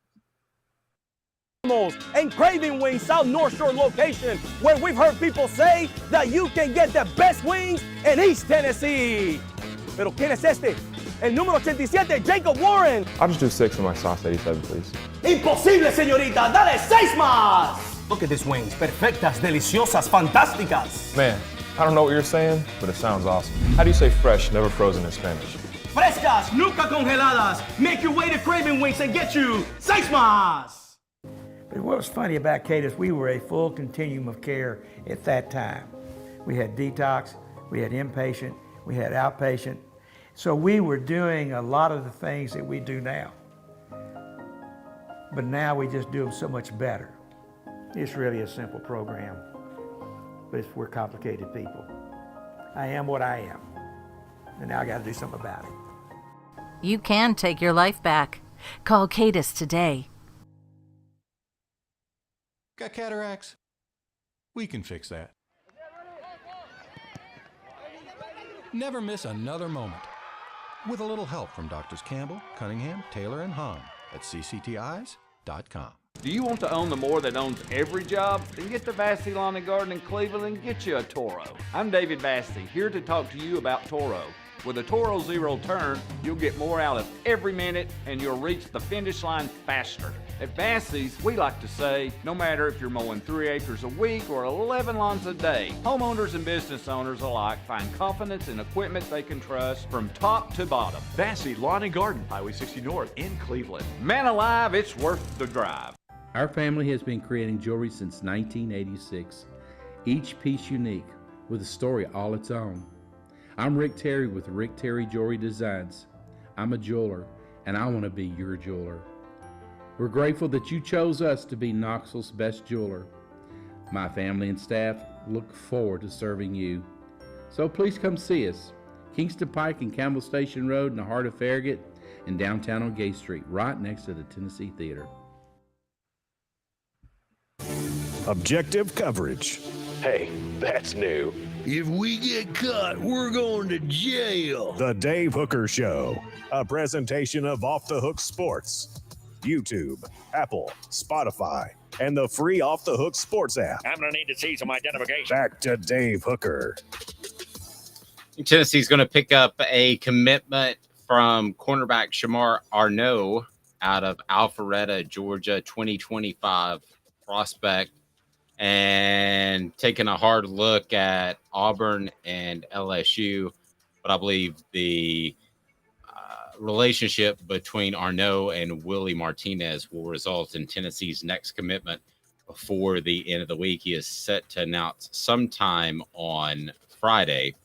And Craving Wings South North Shore location, where we've heard people say that you can get the best wings in East Tennessee. Pero ¿quién es este? el número 87, Jacob Warren. I'll just do 6 on my sauce 87, please. Imposible, señorita, dale 6 más. Look at these wings, perfectas, deliciosas, fantásticas. Man, I don't know what you're saying, but it sounds awesome. How do you say fresh, never frozen in Spanish? Frescas, nunca congeladas. Make your way to Craven Wings and get you 6 más. But what was funny about Kate is we were a full continuum of care at that time. We had detox, we had inpatient, we had outpatient. So we were doing a lot of the things that we do now. But now we just do them so much better. It's really a simple program, but we're complicated people. I am what I am, and now I got to do something about it. You can take your life back. Call Cadis today. Got cataracts? We can fix that. Never miss another moment. With a little help from Doctors Campbell, Cunningham, Taylor, and Hahn at cctis.com. Do you want to own the more that owns every job? Then get to Vassey Lawn and Garden in Cleveland and get you a Toro. I'm David Vassey, here to talk to you about Toro. With a Toro Zero Turn, you'll get more out of every minute and you'll reach the finish line faster. At Vassey's, we like to say, no matter if you're mowing 3 acres a week or 11 lawns a day, homeowners and business owners alike find confidence in equipment they can trust from top to bottom. Vassey Lawn and Garden, Highway 60 North in Cleveland. Man alive, it's worth the drive. Our family has been creating jewelry since 1986, each piece unique with a story all its own. I'm Rick Terry with Rick Terry Jewelry Designs. I'm a jeweler, and I want to be your jeweler. We're grateful that you chose us to be Knoxville's best jeweler. My family and staff look forward to serving you. So please come see us. Kingston Pike and Campbell Station Road in the heart of Farragut and downtown on Gay Street, right next to the Tennessee Theater. Objective coverage. Hey, that's new. If we get caught, we're going to jail. The Dave Hooker Show, a presentation of Off the Hook Sports. YouTube, Apple, Spotify, and the free Off the Hook Sports app. I'm going to need to see some identification. Back to Dave Hooker. Tennessee's going to pick up a commitment from cornerback Shamar Arnaud out of Alpharetta, Georgia, 2025 prospect. And taking a hard look at Auburn and LSU, but I believe the relationship between Arnaud and Willie Martinez will result in Tennessee's next commitment before the end of the week. He is set to announce sometime on Friday.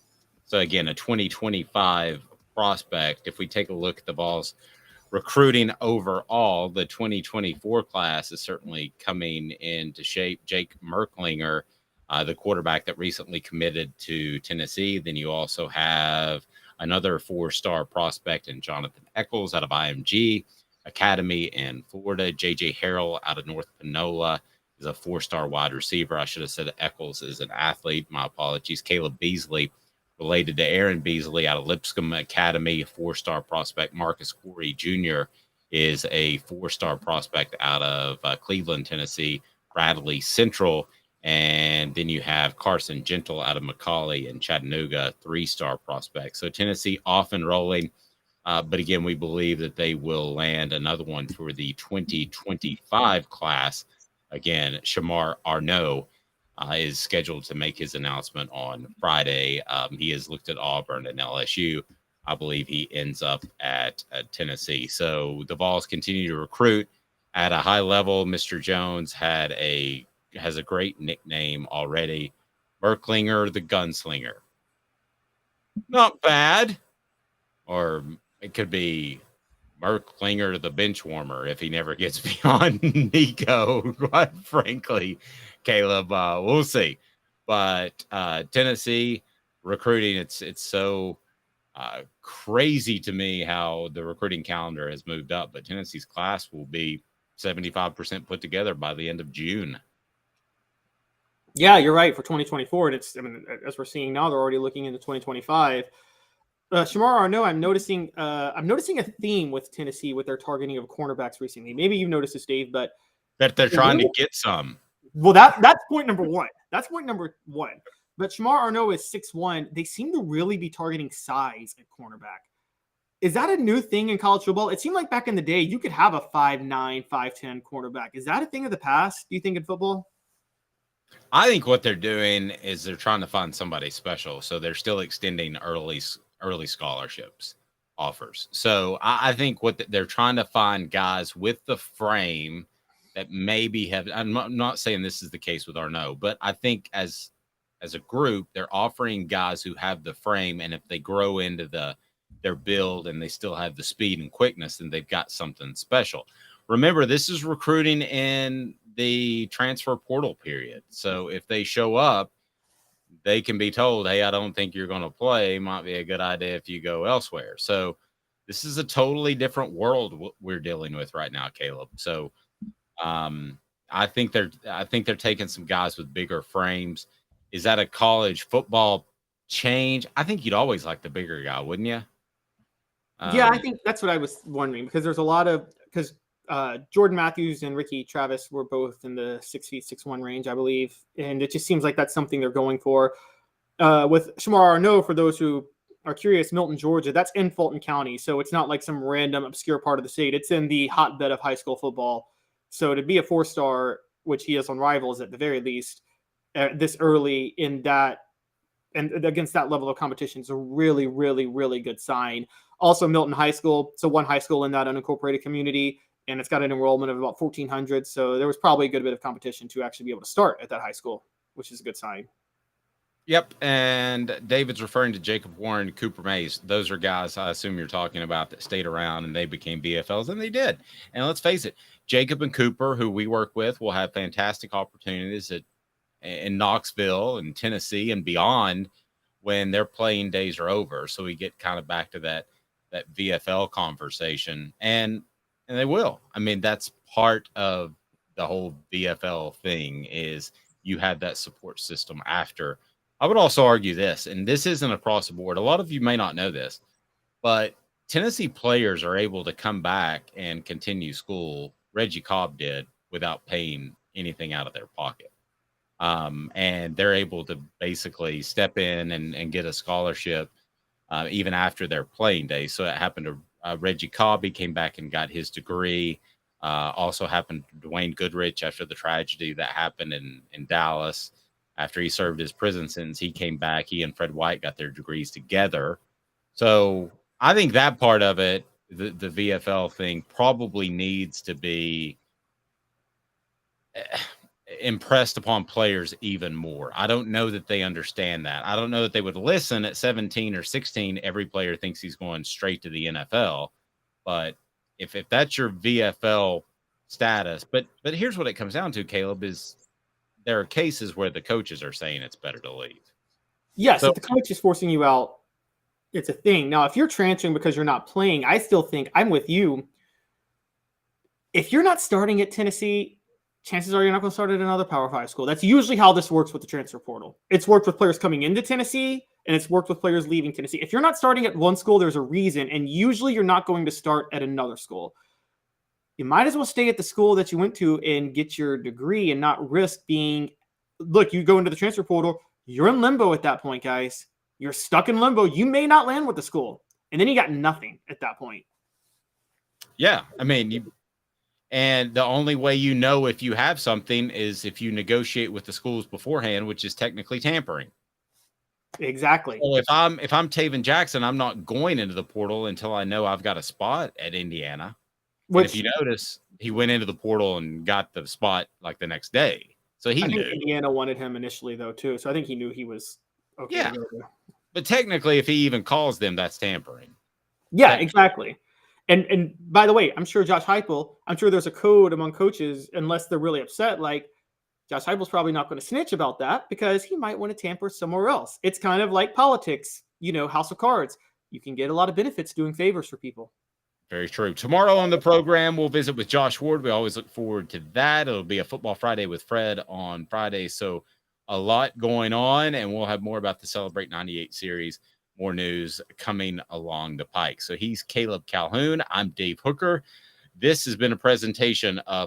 So again, a 2025 prospect. If we take a look at the Vols recruiting overall, the 2024 class is certainly coming into shape. Jake Merklinger, the quarterback that recently committed to Tennessee. Then you also have another 4-star prospect in Jonathan Eccles out of IMG Academy in Florida. J.J. Harrell out of North Panola is a 4-star wide receiver. I should have said Eccles is an athlete. My apologies. Caleb Beasley, related to Aaron Beasley out of Lipscomb Academy, a 4-star prospect. Marcus Corey Jr. is a 4-star prospect out of Cleveland, Tennessee, Bradley Central. And then you have Carson Gentle out of McCauley and Chattanooga, 3-star prospect. So Tennessee off and rolling. But again, we believe that they will land another one for the 2025 class. Again, Shamar Arnaud is scheduled to make his announcement on Friday. He has looked at Auburn and LSU. I believe he ends up at Tennessee. So the Vols continue to recruit at a high level. Mr. Jones has a great nickname already, Merklinger the Gunslinger. Not bad. Or it could be Merklinger the Benchwarmer if he never gets beyond Nico, quite frankly. Caleb, we'll see. But Tennessee recruiting, it's so crazy to me how the recruiting calendar has moved up. But Tennessee's class will be 75% put together by the end of June. Yeah, you're right for 2024. And as we're seeing now, they're already looking into 2025. Shamar Arnaud, I'm noticing a theme with Tennessee with their targeting of cornerbacks recently. Maybe you've noticed this, Dave, but that they're trying to get some. Well, that's point number one. That's point number one. But Shamar Arnaud is 6'1". They seem to really be targeting size at cornerback. Is that a new thing in college football? It seemed like back in the day you could have a 5'9", 5'10" quarterback. Is that a thing of the past, do you think, in football? I think what they're doing is they're trying to find somebody special, so they're still extending early scholarships offers. So I think they're trying to find guys with the frame that maybe have. I'm not saying this is the case with Arnaud, but I think as a group, they're offering guys who have the frame, and if they grow into their build and they still have the speed and quickness, then they've got something special. Remember, this is recruiting in the transfer portal period. So if they show up, they can be told, hey, I don't think you're going to play. Might be a good idea if you go elsewhere. So this is a totally different world we're dealing with right now, Caleb. So I think they're taking some guys with bigger frames. Is that a college football change? I think you'd always like the bigger guy, wouldn't you? Yeah, I think that's what I was wondering, because there's a lot of Jordan Matthews and Ricky Travis were both in the 6 feet 6'1" range, I believe, and it just seems like that's something they're going for. With Shamar Arnaud, for those who are curious, Milton, Georgia, that's in Fulton County, so it's not like some random obscure part of the state. It's in the hotbed of high school football. So to be a 4-star, which he is on Rivals at the very least, this early in that and against that level of competition is a really, really, really good sign. Also, Milton High School, so one high school in that unincorporated community, and it's got an enrollment of about 1,400. So there was probably a good bit of competition to actually be able to start at that high school, which is a good sign. Yep, and David's referring to Jacob Warren, Cooper Mays. Those are guys I assume you're talking about that stayed around and they became VFLs, and they did. And let's face it, Jacob and Cooper, who we work with, will have fantastic opportunities in Knoxville and Tennessee and beyond when their playing days are over. So we get kind of back to that VFL conversation, and they will. I mean, that's part of the whole VFL thing is you have that support system after. I would also argue this, and this isn't across the board. A lot of you may not know this, but Tennessee players are able to come back and continue school. Reggie Cobb did without paying anything out of their pocket. And they're able to basically step in and get a scholarship even after their playing day. So it happened to Reggie Cobb. He came back and got his degree. Also happened to Dwayne Goodrich after the tragedy that happened in Dallas. After he served his prison sentence, he came back. He and Fred White got their degrees together. So I think that part of it, the VFL thing, probably needs to be impressed upon players even more. I don't know that they understand that. I don't know that they would listen at 17 or 16. Every player thinks he's going straight to the NFL. But if that's your VFL status, but here's what it comes down to, Caleb, is there are cases where the coaches are saying it's better to leave. Yes, if the coach is forcing you out, it's a thing. Now, if you're transferring because you're not playing, I still think I'm with you. If you're not starting at Tennessee, chances are you're not going to start at another Power 5 school. That's usually how this works with the transfer portal. It's worked with players coming into Tennessee, and it's worked with players leaving Tennessee. If you're not starting at one school, there's a reason, and usually you're not going to start at another school. You might as well stay at the school that you went to and get your degree and not risk being – look, you go into the transfer portal, you're in limbo at that point, guys. You're stuck in limbo. You may not land with the school, and then you got nothing at that point. Yeah, I mean, and the only way you know if you have something is if you negotiate with the schools beforehand, which is technically tampering. Exactly. So if I'm Taven Jackson, I'm not going into the portal until I know I've got a spot at Indiana. Which, if you notice, he went into the portal and got the spot like the next day. So he knew. Indiana wanted him initially, though, too. So I think he knew he was okay. Yeah. But technically, if he even calls them, that's tampering. Yeah, exactly. And by the way, I'm sure Josh Heupel, I'm sure there's a code among coaches, unless they're really upset. Like, Josh Heupel's probably not going to snitch about that because he might want to tamper somewhere else. It's kind of like politics, House of Cards. You can get a lot of benefits doing favors for people. Very true. Tomorrow on the program, we'll visit with Josh Ward. We always look forward to that. It'll be a Football Friday with Fred on Friday. So a lot going on, and we'll have more about the Celebrate 98 series, more news coming along the pike. So he's Caleb Calhoun. I'm Dave Hooker. This has been a presentation of